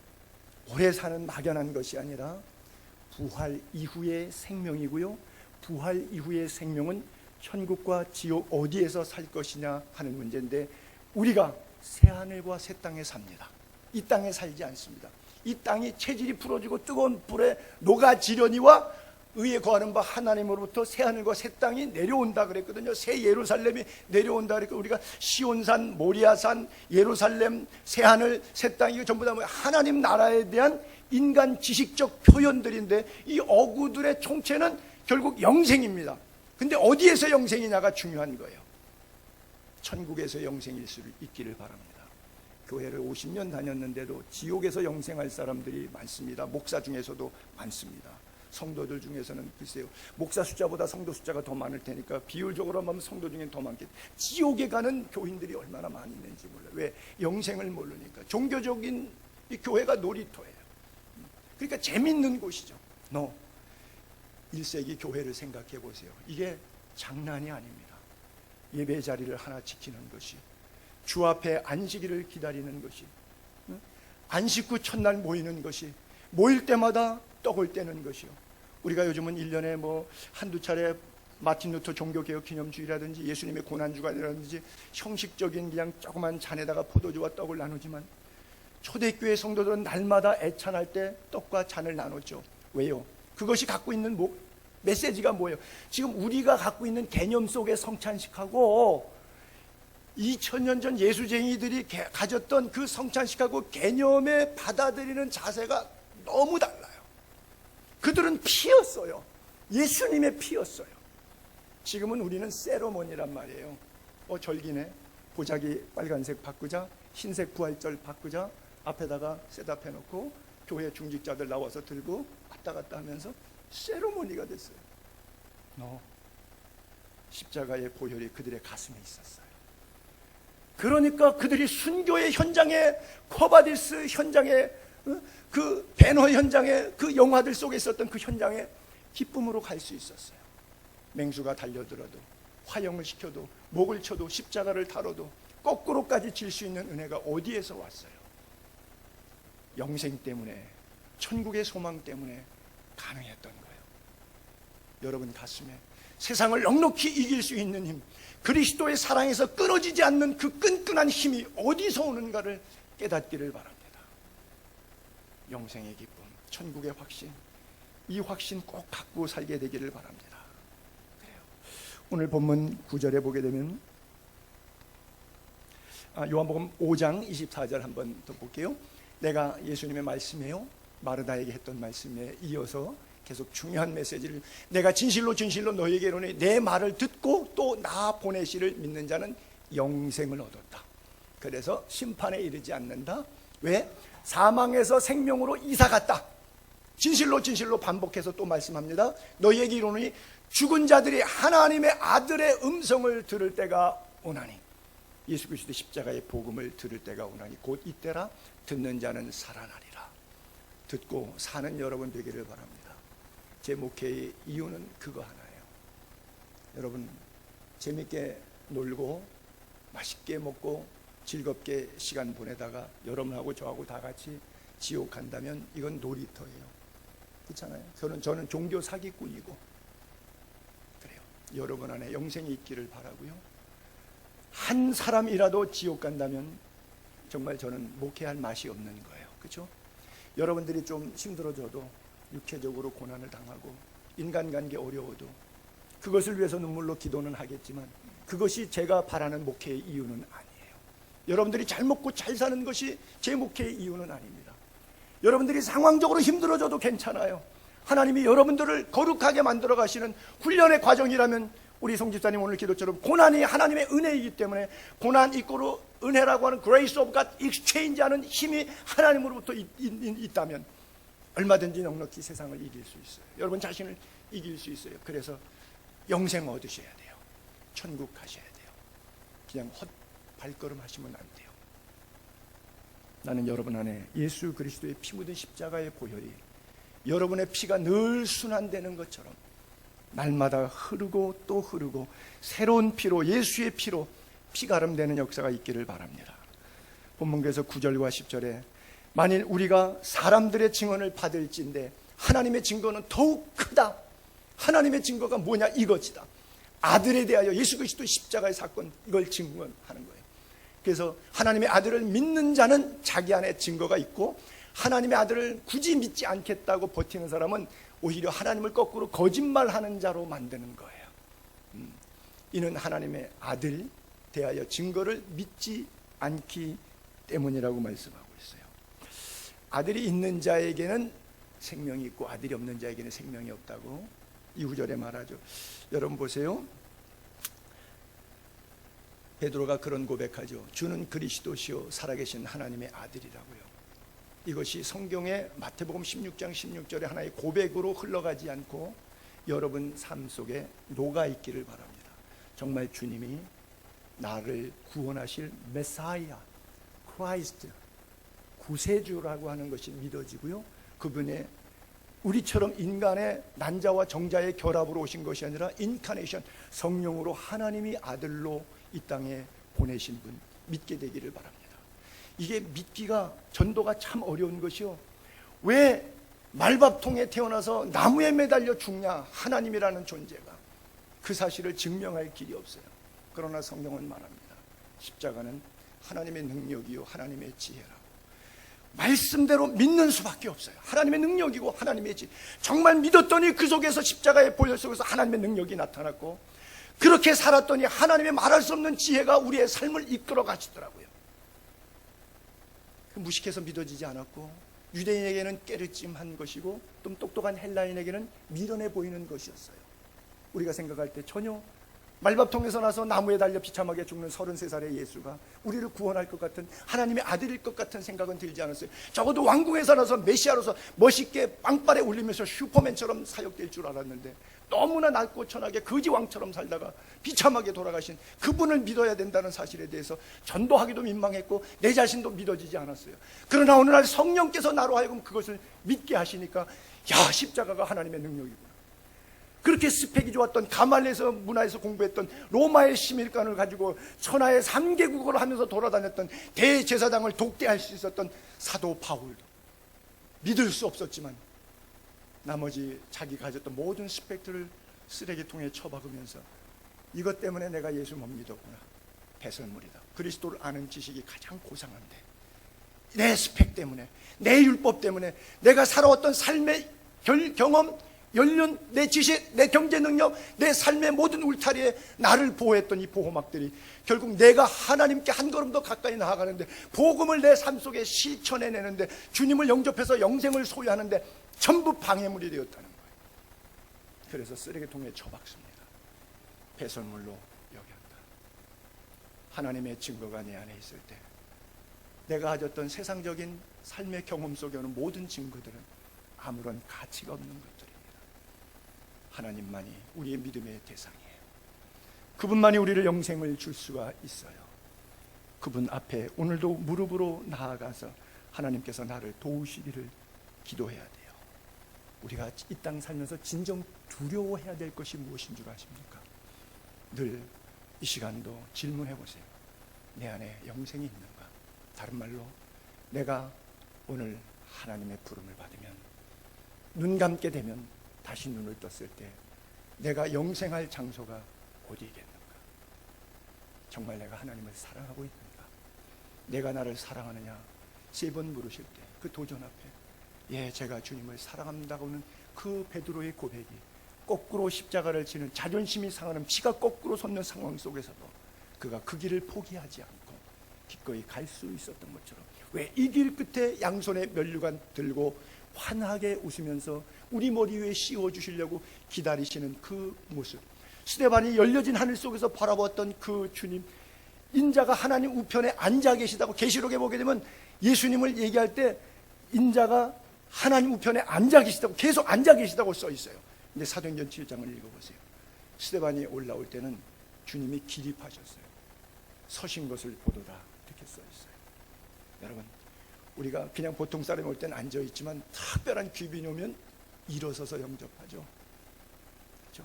오래 사는 막연한 것이 아니라 부활 이후의 생명이고요. 부활 이후의 생명은 천국과 지옥 어디에서 살 것이냐 하는 문제인데 우리가 새하늘과 새 땅에 삽니다. 이 땅에 살지 않습니다. 이 땅이 체질이 풀어지고 뜨거운 불에 녹아지려니와 의에 거하는 바 하나님으로부터 새하늘과 새 땅이 내려온다 그랬거든요. 새 예루살렘이 내려온다 그랬고 우리가 시온산, 모리아산, 예루살렘, 새하늘, 새 땅 이거 전부 다 하나님 나라에 대한 인간 지식적 표현들인데 이 어구들의 총체는 결국 영생입니다. 근데 어디에서 영생이냐가 중요한 거예요. 천국에서 영생일 수 있기를 바랍니다. 교회를 50년 다녔는데도 지옥에서 영생할 사람들이 많습니다. 목사 중에서도 많습니다. 성도들 중에서는 글쎄요 목사 숫자보다 성도 숫자가 더 많을 테니까 비율적으로 하면 성도 중엔 더 많겠죠. 지옥에 가는 교인들이 얼마나 많이 있는지 몰라요. 왜? 영생을 모르니까. 종교적인 이 교회가 놀이터예요. 그러니까 재밌는 곳이죠. 1세기 교회를 생각해 보세요. 이게 장난이 아닙니다. 예배 자리를 하나 지키는 것이 주 앞에 안식일을 기다리는 것이 안식 후 첫날 모이는 것이 모일 때마다 떡을 떼는 것이요. 우리가 요즘은 1년에 뭐 한두 차례 마틴 루터 종교개혁 기념주의라든지 예수님의 고난주간이라든지 형식적인 그냥 조그만 잔에다가 포도주와 떡을 나누지만 초대교회 성도들은 날마다 애찬할 때 떡과 잔을 나눴죠. 왜요? 그것이 갖고 있는 메시지가 뭐예요? 지금 우리가 갖고 있는 개념 속의 성찬식하고 2000년 전 예수쟁이들이 가졌던 그 성찬식하고 개념에 받아들이는 자세가 너무 달라요. 그들은 피였어요. 예수님의 피였어요. 지금은 우리는 세러머니란 말이에요. 절기네. 보자기 빨간색 바꾸자, 흰색 부활절 바꾸자, 앞에다가 셋업해 놓고 교회 중직자들 나와서 들고 왔다 갔다 하면서 세러머니가 됐어요. 십자가의 보혈이 그들의 가슴에 있었어요. 그러니까 그들이 순교의 현장에, 코바디스 현장에, 그 배너 현장에, 그 영화들 속에 있었던 그 현장에 기쁨으로 갈 수 있었어요. 맹수가 달려들어도, 화형을 시켜도, 목을 쳐도, 십자가를 다뤄도 거꾸로까지 질 수 있는 은혜가 어디에서 왔어요? 영생 때문에, 천국의 소망 때문에 가능했던 거예요. 여러분 가슴에 세상을 넉넉히 이길 수 있는 힘, 그리스도의 사랑에서 끊어지지 않는 그 끈끈한 힘이 어디서 오는가를 깨닫기를 바랍니다. 영생의 기쁨, 천국의 확신, 이 확신 꼭 갖고 살게 되기를 바랍니다. 그래요. 오늘 본문 9절에 보게 되면 요한복음 5장 24절 한번 더 볼게요. 내가 예수님의 말씀이에요. 마르다에게 했던 말씀에 이어서 계속 중요한 메시지를, 내가 진실로 진실로 너희에게 이르노니 내 말을 듣고 또 나 보내시를 믿는 자는 영생을 얻었다. 그래서 심판에 이르지 않는다. 왜? 사망에서 생명으로 이사갔다. 진실로 진실로 반복해서 또 말씀합니다. 너희에게 이르노니 죽은 자들이 하나님의 아들의 음성을 들을 때가 오나니, 예수 그리스도의 십자가의 복음을 들을 때가 오나니 곧 이때라. 듣는 자는 살아나리라. 듣고 사는 여러분 되기를 바랍니다. 제 목회의 이유는 그거 하나예요. 여러분 재밌게 놀고 맛있게 먹고 즐겁게 시간 보내다가 여러분하고 저하고 다 같이 지옥 간다면 이건 놀이터예요. 그렇잖아요. 저는 종교 사기꾼이고 그래요. 여러분 안에 영생이 있기를 바라고요. 한 사람이라도 지옥 간다면 정말 저는 목회할 맛이 없는 거예요. 그렇죠? 여러분들이 좀 힘들어져도, 육체적으로 고난을 당하고 인간관계 어려워도 그것을 위해서 눈물로 기도는 하겠지만 그것이 제가 바라는 목회의 이유는 아니에요. 여러분들이 잘 먹고 잘 사는 것이 제 목회의 이유는 아닙니다. 여러분들이 상황적으로 힘들어져도 괜찮아요. 하나님이 여러분들을 거룩하게 만들어 가시는 훈련의 과정이라면, 우리 송집사님 오늘 기도처럼 고난이 하나님의 은혜이기 때문에 고난 이꼬르 은혜라고 하는 grace of God exchange 하는 힘이 하나님으로부터 있다면 얼마든지 넉넉히 세상을 이길 수 있어요. 여러분 자신을 이길 수 있어요. 그래서 영생 얻으셔야 돼요. 천국 가셔야 돼요. 그냥 헛 발걸음 하시면 안 돼요. 나는 여러분 안에 예수 그리스도의 피 묻은 십자가의 보혈이 여러분의 피가 늘 순환되는 것처럼 날마다 흐르고 또 흐르고 새로운 피로, 예수의 피로 피가름되는 역사가 있기를 바랍니다. 본문에서 9절과 10절에 만일 우리가 사람들의 증언을 받을진대 하나님의 증거는 더욱 크다. 하나님의 증거가 뭐냐? 이것이다. 아들에 대하여 예수 그리스도 십자가의 사건, 이걸 증언하는 거예요. 그래서 하나님의 아들을 믿는 자는 자기 안에 증거가 있고, 하나님의 아들을 굳이 믿지 않겠다고 버티는 사람은 오히려 하나님을 거꾸로 거짓말하는 자로 만드는 거예요. 이는 하나님의 아들 대하여 증거를 믿지 않기 때문이라고 말씀하고 있어요. 아들이 있는 자에게는 생명이 있고 아들이 없는 자에게는 생명이 없다고 이후절에 말하죠. 여러분 보세요. 베드로가 그런 고백하죠. 주는 그리스도시요 살아계신 하나님의 아들이라고요. 이것이 성경의 마태복음 16장 16절의 하나의 고백으로 흘러가지 않고 여러분 삶 속에 녹아있기를 바랍니다. 정말 주님이 나를 구원하실 메사이아, 크라이스트, 구세주라고 하는 것이 믿어지고요. 그분의 우리처럼 인간의 난자와 정자의 결합으로 오신 것이 아니라 인카네이션, 성령으로 하나님이 아들로 이 땅에 보내신 분 믿게 되기를 바랍니다. 이게 믿기가, 전도가 참 어려운 것이요. 왜 말밥통에 태어나서 나무에 매달려 죽냐? 하나님이라는 존재가. 그 사실을 증명할 길이 없어요. 그러나 성경은 말합니다. 십자가는 하나님의 능력이요 하나님의 지혜라고. 말씀대로 믿는 수밖에 없어요. 하나님의 능력이고 하나님의 지혜. 정말 믿었더니 그 속에서 십자가의 보혈 속에서 하나님의 능력이 나타났고, 그렇게 살았더니 하나님의 말할 수 없는 지혜가 우리의 삶을 이끌어 가시더라고요. 무식해서 믿어지지 않았고 유대인에게는 깨르찜한 것이고 좀 똑똑한 헬라인에게는 미련해 보이는 것이었어요. 우리가 생각할 때 전혀 말밥통에서 나서 나무에 달려 비참하게 죽는 33살의 예수가 우리를 구원할 것 같은 하나님의 아들일 것 같은 생각은 들지 않았어요. 적어도 왕궁에서 나서 메시아로서 멋있게 빵발에 울리면서 슈퍼맨처럼 사역될 줄 알았는데 너무나 낮고 천하게 거지왕처럼 살다가 비참하게 돌아가신 그분을 믿어야 된다는 사실에 대해서 전도하기도 민망했고 내 자신도 믿어지지 않았어요. 그러나 어느 날 성령께서 나로 하여금 그것을 믿게 하시니까 야, 십자가가 하나님의 능력이구나. 그렇게 스펙이 좋았던 가말리에서 문화에서 공부했던 로마의 시밀관을 가지고 천하의 3개국어를 하면서 돌아다녔던 대제사장을 독대할 수 있었던 사도 바울도 믿을 수 없었지만 나머지 자기 가졌던 모든 스펙들을 쓰레기통에 처박으면서 이것 때문에 내가 예수 못 믿었구나. 배설물이다. 그리스도를 아는 지식이 가장 고상한데 내 스펙 때문에, 내 율법 때문에, 내가 살아왔던 삶의 경험, 연륜, 내 지식, 내 경제 능력, 내 삶의 모든 울타리에 나를 보호했던 이 보호막들이 결국 내가 하나님께 한 걸음 더 가까이 나아가는데, 복음을 내 삶 속에 실천해내는데, 주님을 영접해서 영생을 소유하는데 전부 방해물이 되었다는 거예요. 그래서 쓰레기통에 처박습니다. 배설물로 여겼다. 하나님의 증거가 내 안에 있을 때 내가 가졌던 세상적인 삶의 경험 속에 오는 모든 증거들은 아무런 가치가 없는 것들입니다. 하나님만이 우리의 믿음의 대상이에요. 그분만이 우리를 영생을 줄 수가 있어요. 그분 앞에 오늘도 무릎으로 나아가서 하나님께서 나를 도우시기를 기도해야 돼요. 우리가 이 땅 살면서 진정 두려워해야 될 것이 무엇인 줄 아십니까? 늘 이 시간도 질문해 보세요. 내 안에 영생이 있는가? 다른 말로 내가 오늘 하나님의 부름을 받으면, 눈 감게 되면 다시 눈을 떴을 때 내가 영생할 장소가 어디겠는가? 정말 내가 하나님을 사랑하고 있는가? 내가 나를 사랑하느냐? 3번 물으실 때 그 도전 앞에 예, 제가 주님을 사랑한다고는 그 베드로의 고백이 거꾸로 십자가를 지는, 자존심이 상하는, 피가 거꾸로 솟는 상황 속에서도 그가 그 길을 포기하지 않고 기꺼이 갈 수 있었던 것처럼, 왜 이 길 끝에 양손에 면류관 들고 환하게 웃으면서 우리 머리 위에 씌워주시려고 기다리시는 그 모습, 스데반이 열려진 하늘 속에서 바라보았던 그 주님, 인자가 하나님 우편에 앉아 계시다고 계시록에 보게 되면 예수님을 얘기할 때 인자가 하나님 우편에 앉아 계시다고, 계속 앉아 계시다고 써 있어요. 근데 사도행전 7장을 읽어보세요. 스데반이 올라올 때는 주님이 기립하셨어요. 서신 것을 보도다, 이렇게 써 있어요. 여러분, 우리가 그냥 보통 사람이 올 때는 앉아 있지만 특별한 귀빈이 오면 일어서서 영접하죠. 그렇죠?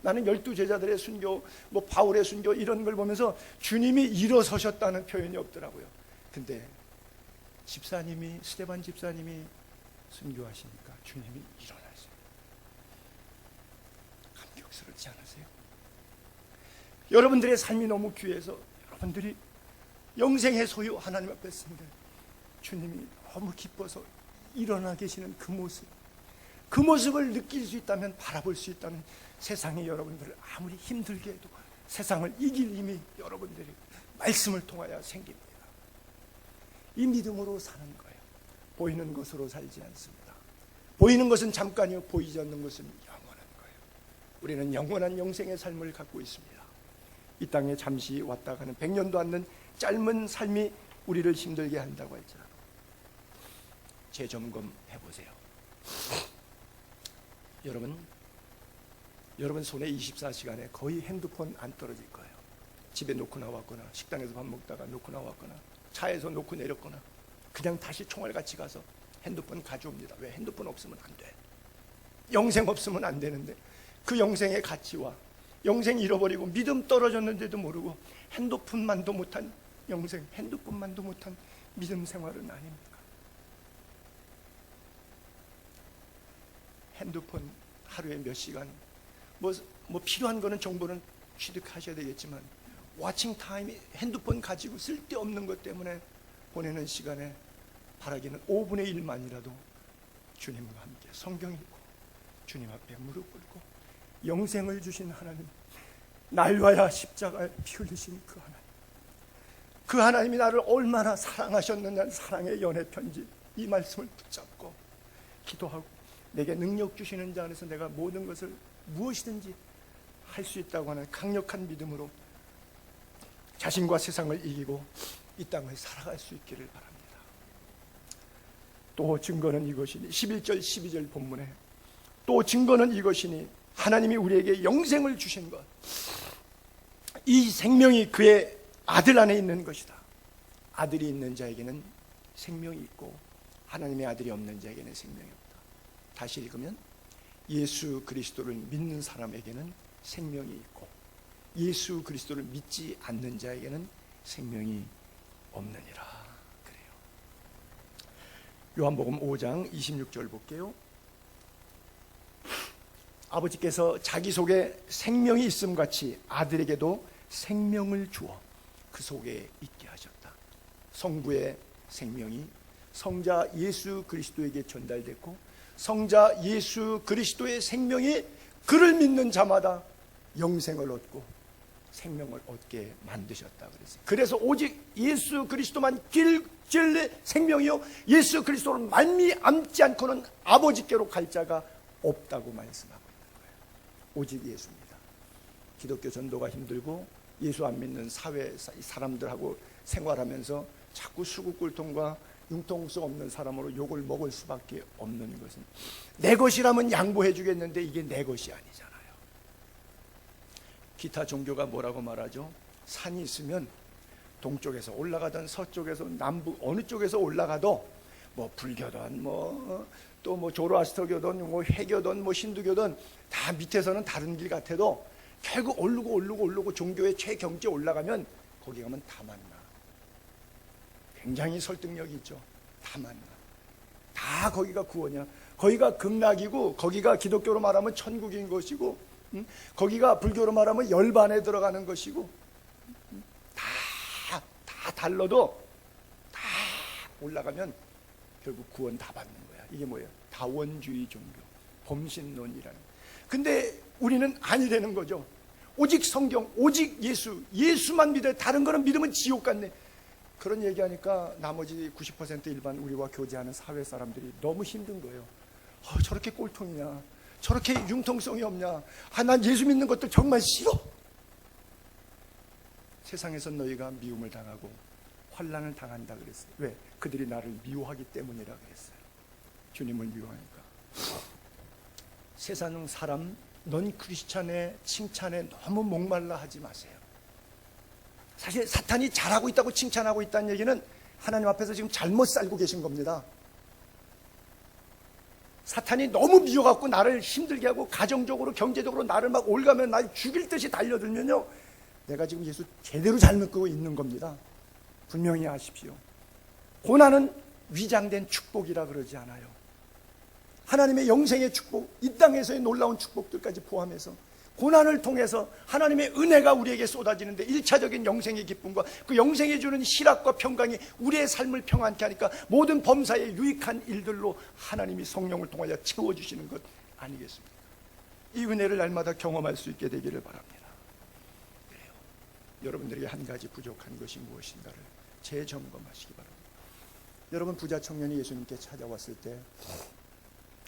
나는 12제자들의 순교, 뭐 바울의 순교 이런 걸 보면서 주님이 일어서셨다는 표현이 없더라고요. 근데 집사님이, 스데반 집사님이 순교하시니까 주님이 일어나세요. 감격스럽지 않으세요? 여러분들의 삶이 너무 귀해서 여러분들이 영생의 소유 하나님 앞에 있는데 주님이 너무 기뻐서 일어나 계시는 그 모습, 그 모습을 느낄 수 있다면, 바라볼 수 있다면 세상이 여러분들을 아무리 힘들게 해도 세상을 이길 힘이 여러분들이 말씀을 통하여 생깁니다. 이 믿음으로 사는 거예요. 보이는 것으로 살지 않습니다. 보이는 것은 잠깐이요, 보이지 않는 것은 영원한 거예요. 우리는 영원한 영생의 삶을 갖고 있습니다. 이 땅에 잠시 왔다 가는 100년도 않는 짧은 삶이 우리를 힘들게 한다고 할지라도 재점검해 보세요. 여러분 손에 24시간에 거의 핸드폰 안 떨어질 거예요. 집에 놓고 나왔거나, 식당에서 밥 먹다가 놓고 나왔거나, 차에서 놓고 내렸거나, 그냥 다시 총알같이 가서 핸드폰 가져옵니다. 왜? 핸드폰 없으면 안 돼. 영생 없으면 안 되는데, 그 영생의 가치와 영생 잃어버리고 믿음 떨어졌는데도 모르고 핸드폰만도 못한 영생, 핸드폰만도 못한 믿음 생활은 아닙니까? 핸드폰 하루에 몇 시간, 뭐 필요한 거는 정보는 취득하셔야 되겠지만, 워칭 타임이 핸드폰 가지고 쓸데없는 것 때문에 보내는 시간에 바라기는 5분의 1만이라도 주님과 함께 성경 읽고 주님 앞에 무릎 꿇고 영생을 주신 하나님, 날와야 십자가에 피 흘리신 그 하나님이 나를 얼마나 사랑하셨느냐는 사랑의 연애 편지 이 말씀을 붙잡고 기도하고 내게 능력 주시는 자 안에서 내가 모든 것을 무엇이든지 할 수 있다고 하는 강력한 믿음으로 자신과 세상을 이기고 이 땅을 살아갈 수 있기를 바랍니다. 또 증거는 이것이니 11절 12절 본문에 또 증거는 이것이니 하나님이 우리에게 영생을 주신 것, 이 생명이 그의 아들 안에 있는 것이다. 아들이 있는 자에게는 생명이 있고 하나님의 아들이 없는 자에게는 생명이 없다. 다시 읽으면 예수 그리스도를 믿는 사람에게는 생명이 있고 예수 그리스도를 믿지 않는 자에게는 생명이 없느니라. 그래요. 요한복음 5장 26절 볼게요. 아버지께서 자기 속에 생명이 있음 같이 아들에게도 생명을 주어 그 속에 있게 하셨다. 성부의 생명이 성자 예수 그리스도에게 전달됐고 성자 예수 그리스도의 생명이 그를 믿는 자마다 영생을 얻고 생명을 얻게 만드셨다 그랬어요. 그래서 오직 예수 그리스도만 길, 진리, 생명이요 예수 그리스도를 말미암지 않고는 아버지께로 갈 자가 없다고 말씀하고 있는 거예요. 오직 예수입니다. 기독교 전도가 힘들고 예수 안 믿는 사회 사람들하고 생활하면서 자꾸 수국골통과 융통성 없는 사람으로 욕을 먹을 수밖에 없는 것은 내 것이라면 양보해 주겠는데 이게 내 것이 아니잖아요. 기타 종교가 뭐라고 말하죠? 산이 있으면 동쪽에서 올라가든 서쪽에서 남북 어느 쪽에서 올라가도 뭐 불교든 또 뭐 조로아스터교든 뭐 회교든 뭐 힌두교든 다 밑에서는 다른 길 같아도 결국 오르고 종교의 최경지에 올라가면 거기 가면 다 만나. 굉장히 설득력이 있죠. 다 만나. 다 거기가 구원이야. 거기가 극락이고 거기가 기독교로 말하면 천국인 것이고 거기가 불교로 말하면 열반에 들어가는 것이고 다 달러도 다 올라가면 결국 구원 다 받는 거야. 이게 뭐예요? 다원주의 종교, 범신론이라는. 근데 우리는 아니라는 거죠. 오직 성경, 오직 예수만 믿어요. 다른 거는 믿으면 지옥 같네. 그런 얘기하니까 나머지 90% 일반 우리와 교제하는 사회 사람들이 너무 힘든 거예요. 저렇게 꼴통이냐, 저렇게 융통성이 없냐, 난 예수 믿는 것들 정말 싫어. 세상에서 너희가 미움을 당하고 환난을 당한다 그랬어요. 왜? 그들이 나를 미워하기 때문이라 그랬어요. 주님을 미워하니까. 세상 사람 넌 크리스찬의 칭찬에 너무 목말라 하지 마세요. 사실 사탄이 잘하고 있다고 칭찬하고 있다는 얘기는 하나님 앞에서 지금 잘못 살고 계신 겁니다. 사탄이 너무 미워갖고 나를 힘들게 하고 가정적으로 경제적으로 나를 막 올가면 날 죽일 듯이 달려들면요, 내가 지금 예수 제대로 잘 믿고 있는 겁니다. 분명히 아십시오. 고난은 위장된 축복이라 그러지 않아요. 하나님의 영생의 축복, 이 땅에서의 놀라운 축복들까지 포함해서 고난을 통해서 하나님의 은혜가 우리에게 쏟아지는데 1차적인 영생의 기쁨과 그 영생이 주는 희락과 평강이 우리의 삶을 평안케 하니까 모든 범사에 유익한 일들로 하나님이 성령을 통하여 채워주시는 것 아니겠습니까? 이 은혜를 날마다 경험할 수 있게 되기를 바랍니다. 그래요. 여러분들에게 한 가지 부족한 것이 무엇인가를 재점검하시기 바랍니다. 여러분 부자 청년이 예수님께 찾아왔을 때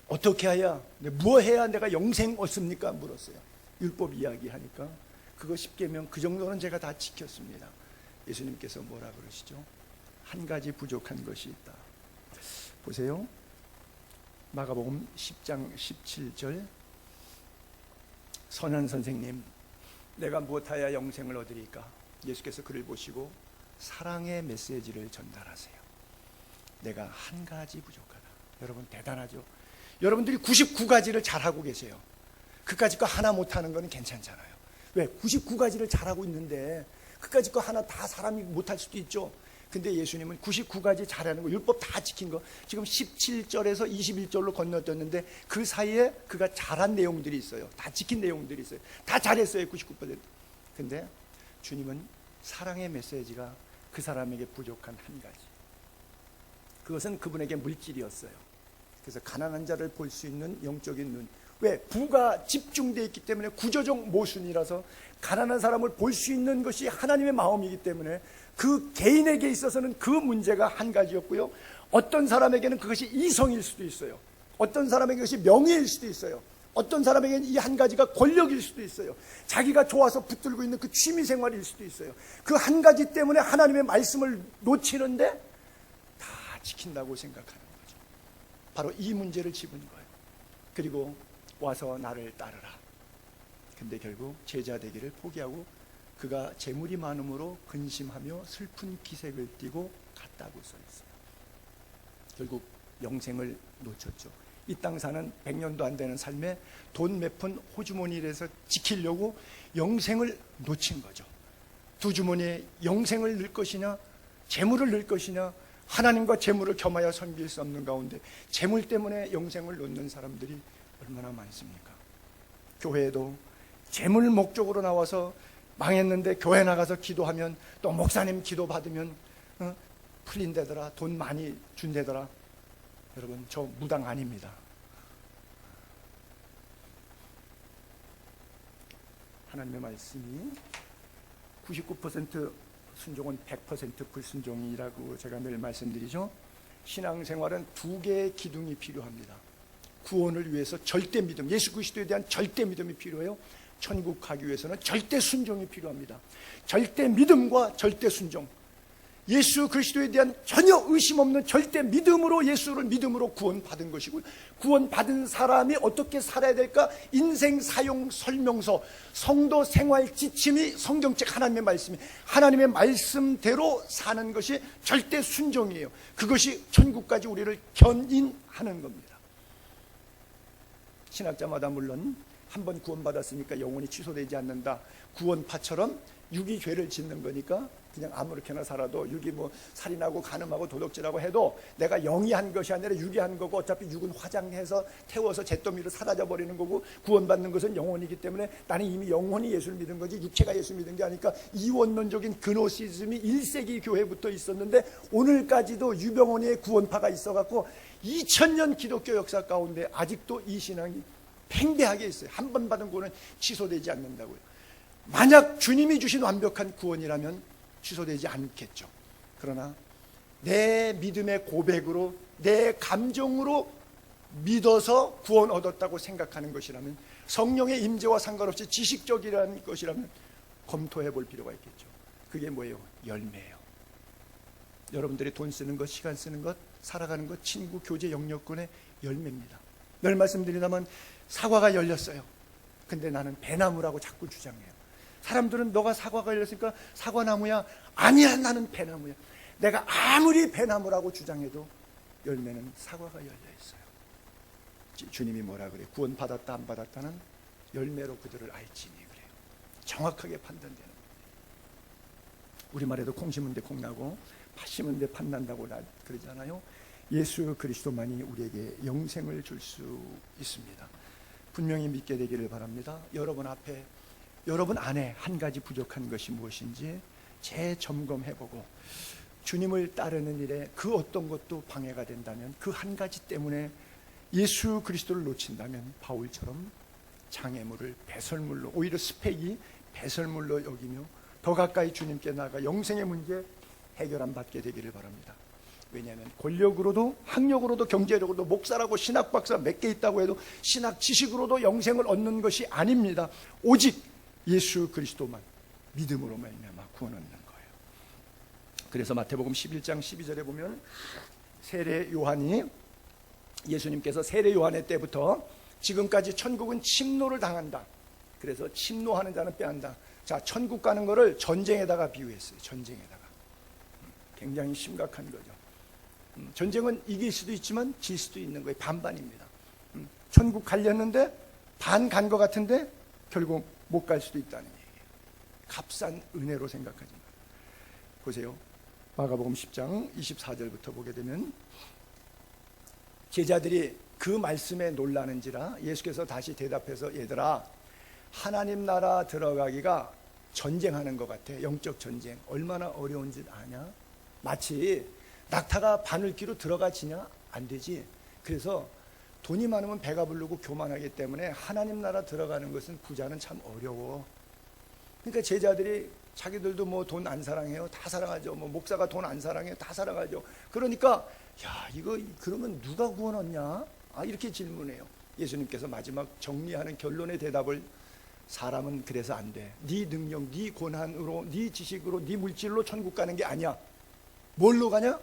어떻게 해야, 뭐 해야 내가 영생 얻습니까? 물었어요. 율법 이야기하니까 그거 10계명 그 정도는 제가 다 지켰습니다. 예수님께서 뭐라 그러시죠? 한 가지 부족한 것이 있다. 보세요. 마가복음 10장 17절. 선한 선생님, 내가 무엇하여 영생을 얻으리까? 예수께서 그를 보시고 사랑의 메시지를 전달하세요. 내가 한 가지 부족하다. 여러분 대단하죠? 여러분들이 99가지를 잘하고 계세요. 그까짓 거 하나 못하는 건 괜찮잖아요. 왜? 99가지를 잘하고 있는데 그까짓 거 하나 다 사람이 못할 수도 있죠. 근데 예수님은 99가지 잘하는 거, 율법 다 지킨 거 지금 17절에서 21절로 건너뛰었는데 그 사이에 그가 잘한 내용들이 있어요. 다 지킨 내용들이 있어요. 다 잘했어요. 99%. 근데 주님은 사랑의 메시지가 그 사람에게 부족한 한 가지, 그것은 그분에게 물질이었어요. 그래서 가난한 자를 볼 수 있는 영적인 눈, 왜? 부가 집중되어 있기 때문에 구조적 모순이라서 가난한 사람을 볼 수 있는 것이 하나님의 마음이기 때문에 그 개인에게 있어서는 그 문제가 한 가지였고요. 어떤 사람에게는 그것이 이성일 수도 있어요. 어떤 사람에게 그것이 명예일 수도 있어요. 어떤 사람에게는 이 한 가지가 권력일 수도 있어요. 자기가 좋아서 붙들고 있는 그 취미생활일 수도 있어요. 그 한 가지 때문에 하나님의 말씀을 놓치는데 다 지킨다고 생각하는 거죠. 바로 이 문제를 짚은 거예요. 그리고 와서 나를 따르라. 근데 결국 제자 되기를 포기하고 그가 재물이 많음으로 근심하며 슬픈 기색을 띠고 갔다고 써 있어요. 결국 영생을 놓쳤죠. 이 땅 사는 100년도 안 되는 삶에 돈 몇 푼 호주머니에서 지키려고 영생을 놓친 거죠. 두 주머니에 영생을 넣을 것이냐 재물을 넣을 것이냐, 하나님과 재물을 겸하여 섬길 수 없는 가운데 재물 때문에 영생을 놓는 사람들이 얼마나 많습니까? 교회에도 재물 목적으로 나와서 망했는데 교회 나가서 기도하면 또 목사님 기도 받으면 풀린다더라, 돈 많이 준다더라. 여러분, 저 무당 아닙니다. 하나님의 말씀이 99% 순종은 100% 불순종이라고 제가 늘 말씀드리죠. 신앙생활은 두 개의 기둥이 필요합니다. 구원을 위해서 절대 믿음, 예수 그리스도에 대한 절대 믿음이 필요해요. 천국 가기 위해서는 절대 순종이 필요합니다. 절대 믿음과 절대 순종, 예수 그리스도에 대한 전혀 의심 없는 절대 믿음으로, 예수를 믿음으로 구원받은 것이고, 구원받은 사람이 어떻게 살아야 될까? 인생 사용 설명서, 성도 생활 지침이 성경책 하나님의 말씀이, 하나님의 말씀대로 사는 것이 절대 순종이에요. 그것이 천국까지 우리를 견인하는 겁니다. 신학자마다 물론 한번 구원받았으니까 영원히 취소되지 않는다, 구원파처럼 육이 죄를 짓는 거니까 그냥 아무렇게나 살아도, 육이 뭐 살인하고 간음하고 도둑질하고 해도 내가 영이 한 것이 아니라 육이 한 거고, 어차피 육은 화장해서 태워서 잿더미로 사라져 버리는 거고, 구원받는 것은 영혼이기 때문에 나는 이미 영혼이 예수를 믿은 거지 육체가 예수 믿은 게 아니까, 이원론적인 그노시즘이 1세기 교회부터 있었는데 오늘까지도 유병원의 구원파가 있어갖고 2000년 기독교 역사 가운데 아직도 이 신앙이 팽배하게 있어요. 한 번 받은 구원은 취소되지 않는다고요. 만약 주님이 주신 완벽한 구원이라면 취소되지 않겠죠. 그러나 내 믿음의 고백으로, 내 감정으로 믿어서 구원 얻었다고 생각하는 것이라면, 성령의 임재와 상관없이 지식적이라는 것이라면 검토해 볼 필요가 있겠죠. 그게 뭐예요? 열매예요. 여러분들이 돈 쓰는 것, 시간 쓰는 것, 살아가는 것, 친구, 교제, 영역권의 열매입니다. 늘 말씀드리자면 사과가 열렸어요. 근데 나는 배나무라고 자꾸 주장해요. 사람들은 너가 사과가 열렸으니까 사과나무야. 아니야, 나는 배나무야. 내가 아무리 배나무라고 주장해도 열매는 사과가 열려 있어요. 주님이 뭐라 그래요? 구원 받았다 안 받았다는 열매로 그들을 알지니 그래요. 정확하게 판단되는 거예요. 우리말에도 콩 심은 데 콩 나고 팥 심은 데 팥 난다고 그러잖아요. 예수 그리스도만이 우리에게 영생을 줄 수 있습니다. 분명히 믿게 되기를 바랍니다. 여러분 앞에, 여러분 안에 한 가지 부족한 것이 무엇인지 재점검해보고, 주님을 따르는 일에 그 어떤 것도 방해가 된다면, 그 한 가지 때문에 예수 그리스도를 놓친다면 바울처럼 장애물을 배설물로, 오히려 스펙이 배설물로 여기며 더 가까이 주님께 나아가 영생의 문제 해결 안 받게 되기를 바랍니다. 왜냐하면 권력으로도, 학력으로도, 경제력으로도, 목사라고 신학 박사 몇 개 있다고 해도 신학 지식으로도 영생을 얻는 것이 아닙니다. 오직 예수 그리스도만 믿음으로 말미암아 구원 얻는 거예요. 그래서 마태복음 11장 12절에 보면 세례 요한이, 예수님께서 세례 요한의 때부터 지금까지 천국은 침노를 당한다, 그래서 침노하는 자는 빼앗는다. 자, 천국 가는 거를 전쟁에다가 비유했어요. 전쟁에다가. 굉장히 심각한 거죠. 전쟁은 이길 수도 있지만 질 수도 있는 거예요. 반반입니다. 천국 가려는데 반 간 것 같은데 결국 못 갈 수도 있다는 얘기예요. 값싼 은혜로 생각하지 마세요. 보세요. 마가복음 10장 24절부터 보게 되면 제자들이 그 말씀에 놀라는지라 예수께서 다시 대답해서, 얘들아, 하나님 나라 들어가기가 전쟁하는 것 같아. 영적 전쟁. 얼마나 어려운 줄 아냐? 마치 낙타가 바늘기로 들어가지냐? 안 되지. 그래서 돈이 많으면 배가 부르고 교만하기 때문에 하나님 나라 들어가는 것은 부자는 참 어려워. 그러니까 제자들이 자기들도 뭐 돈 안 사랑해요. 다 사랑하죠. 뭐 목사가 돈 안 사랑해요. 다 사랑하죠. 그러니까 야, 이거 그러면 누가 구원 얻냐? 이렇게 질문해요. 예수님께서 마지막 정리하는 결론의 대답을, 사람은 그래서 안 돼. 네 능력, 네 권한으로, 네 지식으로, 네 물질로 천국 가는 게 아니야. 뭘로 가냐?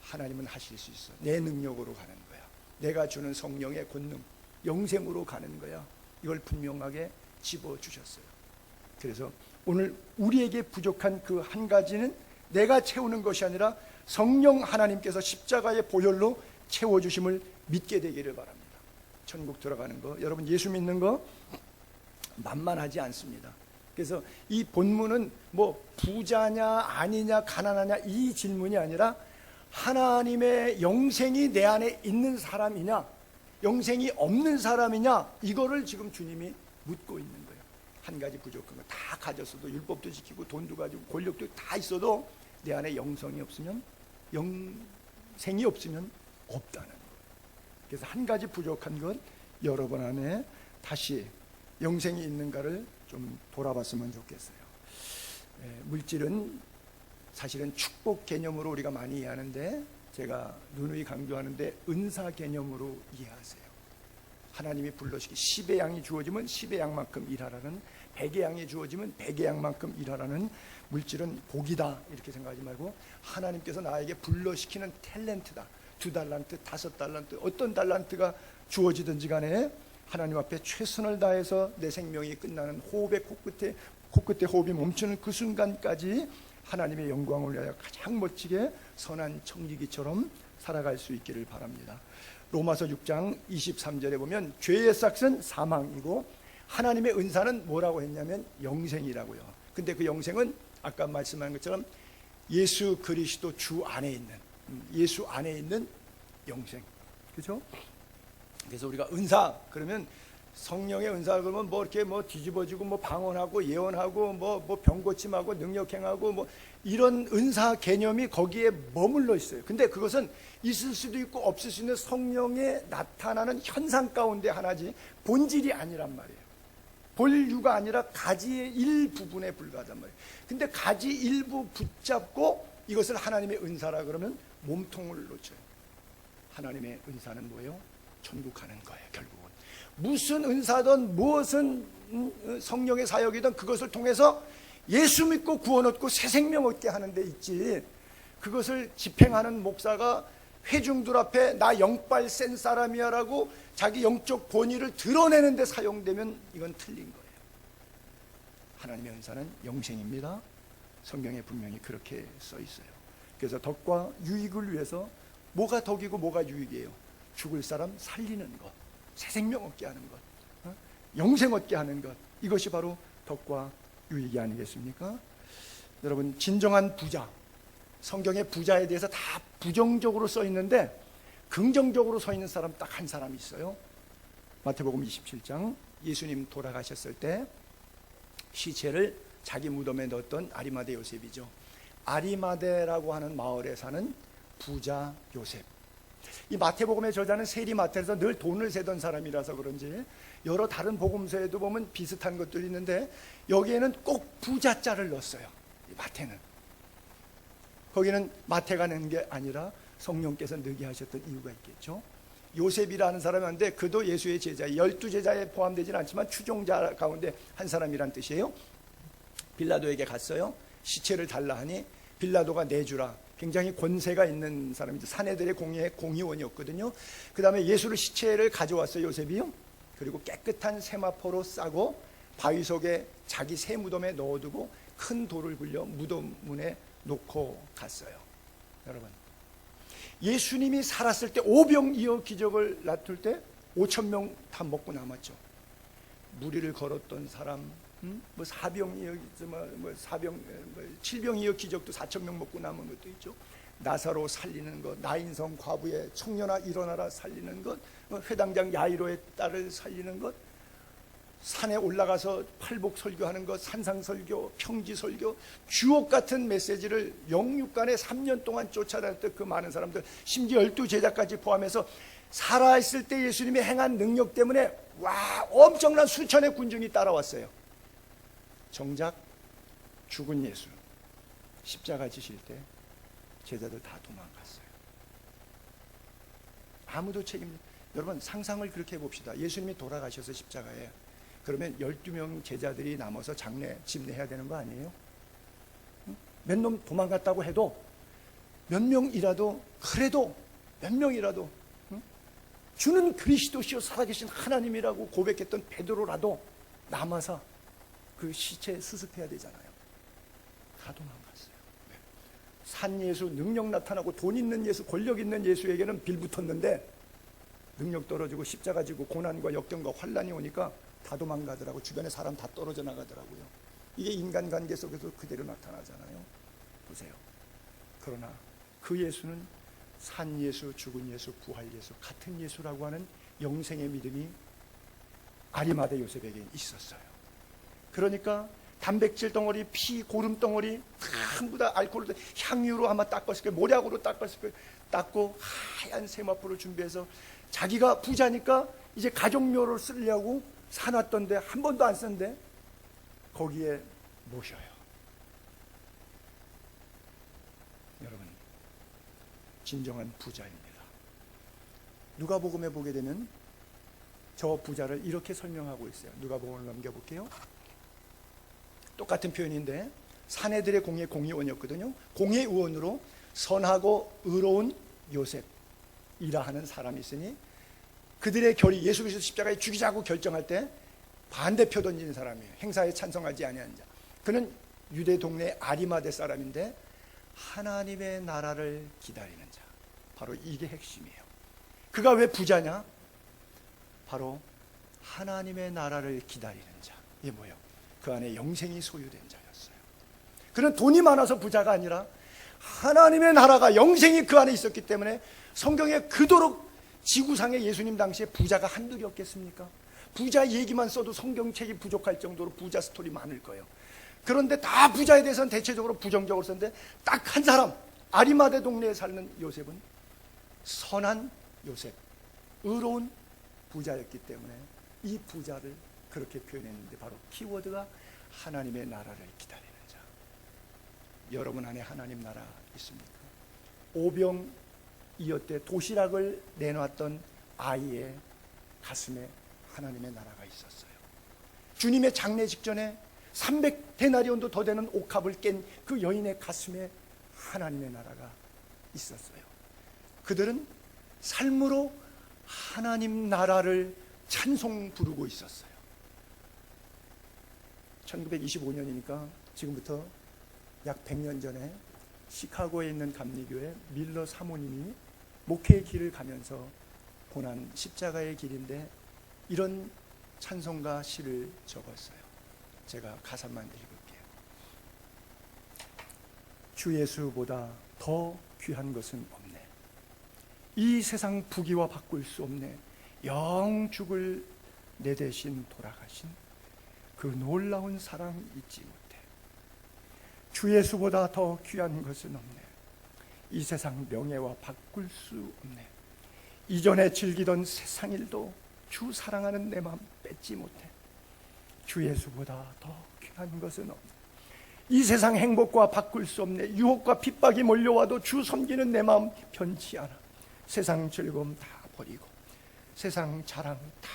하나님은 하실 수 있어. 내 능력으로 가는 거야. 내가 주는 성령의 권능, 영생으로 가는 거야. 이걸 분명하게 집어주셨어요. 그래서 오늘 우리에게 부족한 그 한 가지는 내가 채우는 것이 아니라 성령 하나님께서 십자가의 보혈로 채워주심을 믿게 되기를 바랍니다. 천국 들어가는 거, 여러분 예수 믿는 거 만만하지 않습니다. 그래서 이 본문은 뭐 부자냐 아니냐 가난하냐 이 질문이 아니라 하나님의 영생이 내 안에 있는 사람이냐 영생이 없는 사람이냐, 이거를 지금 주님이 묻고 있는 거예요. 한 가지 부족한 거 다 가졌어도, 율법도 지키고 돈도 가지고 권력도 다 있어도 내 안에 영성이 없으면, 영생이 없으면 없다는 거예요. 그래서 한 가지 부족한 건 여러분 안에 다시 영생이 있는가를 좀 돌아봤으면 좋겠어요. 물질은 사실은 축복 개념으로 우리가 많이 이해하는데, 제가 누누이 강조하는데 은사 개념으로 이해하세요. 하나님이 불러시기 10의 양이 주어지면 10의 양만큼 일하라는, 100의 양이 주어지면 100의 양만큼 일하라는, 물질은 복이다 이렇게 생각하지 말고 하나님께서 나에게 불러시키는 탤런트다. 2달란트, 5달란트, 어떤 달란트가 주어지든지 간에 하나님 앞에 최선을 다해서 내 생명이 끝나는 호흡의 코끝에 호흡이 멈추는 그 순간까지 하나님의 영광을 위하여 가장 멋지게 선한 청지기처럼 살아갈 수 있기를 바랍니다. 로마서 6장 23절에 보면 죄의 삭은 사망이고 하나님의 은사는 뭐라고 했냐면 영생이라고요. 근데 그 영생은 아까 말씀한 것처럼 예수 그리스도 주 안에 있는, 예수 안에 있는 영생, 그렇죠? 그래서 우리가 은사 그러면 성령의 은사 그러면 뭐 이렇게 뭐 뒤집어지고 뭐 방언하고 예언하고 뭐 병고침하고 능력행하고 뭐 이런 은사 개념이 거기에 머물러 있어요. 근데 그것은 있을 수도 있고 없을 수 있는 성령의 나타나는 현상 가운데 하나지 본질이 아니란 말이에요. 본류가 아니라 가지의 일부분에 불과하단 말이에요. 근데 가지 일부 붙잡고 이것을 하나님의 은사라 그러면 몸통을 놓쳐요. 하나님의 은사는 뭐예요? 천국 가는 거예요. 결국은 무슨 은사든 무엇은 성령의 사역이든 그것을 통해서 예수 믿고 구원 얻고 새 생명 얻게 하는 데 있지, 그것을 집행하는 목사가 회중들 앞에 나 영빨 센 사람이야 라고 자기 영적 본의를 드러내는 데 사용되면 이건 틀린 거예요. 하나님의 은사는 영생입니다. 성경에 분명히 그렇게 써 있어요. 그래서 덕과 유익을 위해서 뭐가 덕이고 뭐가 유익이에요? 죽을 사람 살리는 것, 새 생명 얻게 하는 것, 영생 얻게 하는 것, 이것이 바로 덕과 유익이 아니겠습니까? 여러분, 진정한 부자, 성경의 부자에 대해서 다 부정적으로 써 있는데 긍정적으로 서 있는 사람 딱 한 사람이 있어요. 마태복음 27장, 예수님 돌아가셨을 때 시체를 자기 무덤에 넣었던 아리마대 요셉이죠. 아리마대라고 하는 마을에 사는 부자 요셉. 이 마태복음의 저자는 세리마태에서 늘 돈을 세던 사람이라서 그런지 여러 다른 복음서에도 보면 비슷한 것들이 있는데 여기에는 꼭 부자자를 넣었어요. 이 마태는. 거기는 마태가 낸 게 아니라 성령께서 넣게 하셨던 이유가 있겠죠. 요셉이라는 사람인데 그도 예수의 제자, 12제자에 포함되지는 않지만 추종자 가운데 한 사람이란 뜻이에요. 빌라도에게 갔어요. 시체를 달라 하니 빌라도가 내주라. 굉장히 권세가 있는 사람이죠. 사내들의 공의원이었거든요. 그 다음에 예수를 시체를 가져왔어요, 요셉이요. 그리고 깨끗한 세마포로 싸고 바위 속에 자기 새 무덤에 넣어두고 큰 돌을 굴려 무덤 문에 놓고 갔어요. 여러분, 예수님이 살았을 때 오병이어 기적을 나툴 때 5,000명 다 먹고 남았죠. 무리를 걸었던 사람, 뭐 사병이어, 칠병이어 기적도 4,000명 먹고 남은 것도 있죠. 나사로 살리는 것, 나인성 과부의 청년아 일어나라 살리는 것, 회당장 야이로의 딸을 살리는 것, 산에 올라가서 팔복 설교하는 것, 산상 설교, 평지 설교, 주옥 같은 메시지를 영육간에 3년 동안 쫓아다녔던 그 많은 사람들, 심지어 12제자까지 포함해서 살아있을 때 예수님이 행한 능력 때문에 엄청난 수천의 군중이 따라왔어요. 정작 죽은 예수, 십자가 지실 때 제자들 다 도망갔어요. 아무도 여러분 상상을 그렇게 해봅시다. 예수님이 돌아가셔서 십자가에, 그러면 12명 제자들이 남아서 장례 집례해야 되는 거 아니에요? 몇 놈 도망갔다고 해도 몇 명이라도, 그래도 몇 명이라도 주는 그리스도시요 살아계신 하나님이라고 고백했던 베드로라도 남아서 그 시체 수습해야 되잖아요. 다 도망갔어요. 산 예수, 능력 나타나고 돈 있는 예수, 권력 있는 예수에게는 빌붙었는데 능력 떨어지고 십자가 지고 고난과 역경과 환란이 오니까 다 도망가더라고. 주변에 사람 다 떨어져 나가더라고요. 이게 인간관계 속에서 그대로 나타나잖아요. 보세요. 그러나 그 예수는 산 예수, 죽은 예수, 부활 예수, 같은 예수라고 하는 영생의 믿음이 아리마대 요셉에게 있었어요. 그러니까 단백질 덩어리, 피, 고름 덩어리 전부 다 알코올로, 향유로 아마 닦았을 거예요. 모략으로 닦았을 거예요. 닦고 하얀 세마포를 준비해서 자기가 부자니까 이제 가족묘를 쓰려고 사놨던데 한 번도 안 썼는데 거기에 모셔요. 여러분, 진정한 부자입니다. 누가복음에 보게 되면 저 부자를 이렇게 설명하고 있어요. 누가복음을 넘겨볼게요. 똑같은 표현인데 사내들의 공의 공의원이었거든요. 공의원으로 선하고 의로운 요셉이라 하는 사람이 있으니 그들의 결의, 예수 그리스도 십자가에 죽이자고 결정할 때 반대표 던지는 사람이에요. 행사에 찬성하지 아니하는 자. 그는 유대 동네 아리마대 사람인데 하나님의 나라를 기다리는 자. 바로 이게 핵심이에요. 그가 왜 부자냐? 바로 하나님의 나라를 기다리는 자. 이게 뭐예요? 그 안에 영생이 소유된 자였어요. 그는 돈이 많아서 부자가 아니라 하나님의 나라가, 영생이 그 안에 있었기 때문에 성경에 그토록 지구상에 예수님 당시에 부자가 한둘이 없겠습니까? 부자 얘기만 써도 성경책이 부족할 정도로 부자 스토리 많을 거예요. 그런데 다 부자에 대해서는 대체적으로 부정적으로 썼는데 딱 한 사람, 아리마대 동네에 사는 요셉은 선한 요셉, 의로운 부자였기 때문에 이 부자를 그렇게 표현했는데 바로 키워드가 하나님의 나라를 기다리는 자. 여러분 안에 하나님 나라 있습니까? 오병이어때 도시락을 내놨던 아이의 가슴에 하나님의 나라가 있었어요. 주님의 장례 직전에 300데나리온도 더 되는 옥합을 깬 그 여인의 가슴에 하나님의 나라가 있었어요. 그들은 삶으로 하나님 나라를 찬송 부르고 있었어요. 1925년이니까 지금부터 약 100년 전에 시카고에 있는 감리교회 밀러 사모님이 목회의 길을 가면서 고난 십자가의 길인데 이런 찬송가 시를 적었어요. 제가 가사만 읽을게요. 주 예수보다 더 귀한 것은 없네. 이 세상 부귀와 바꿀 수 없네. 영 죽을 내 대신 돌아가신 그 놀라운 사랑 잊지 못해. 주 예수보다 더 귀한 것은 없네. 이 세상 명예와 바꿀 수 없네. 이전에 즐기던 세상 일도 주 사랑하는 내 마음 뺏지 못해. 주 예수보다 더 귀한 것은 없네. 이 세상 행복과 바꿀 수 없네. 유혹과 핍박이 몰려와도 주 섬기는 내 마음 변치 않아. 세상 즐거움 다 버리고 세상 자랑 다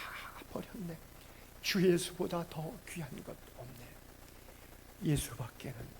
버렸네. 주 예수보다 더 귀한 것 없네. 예수밖에는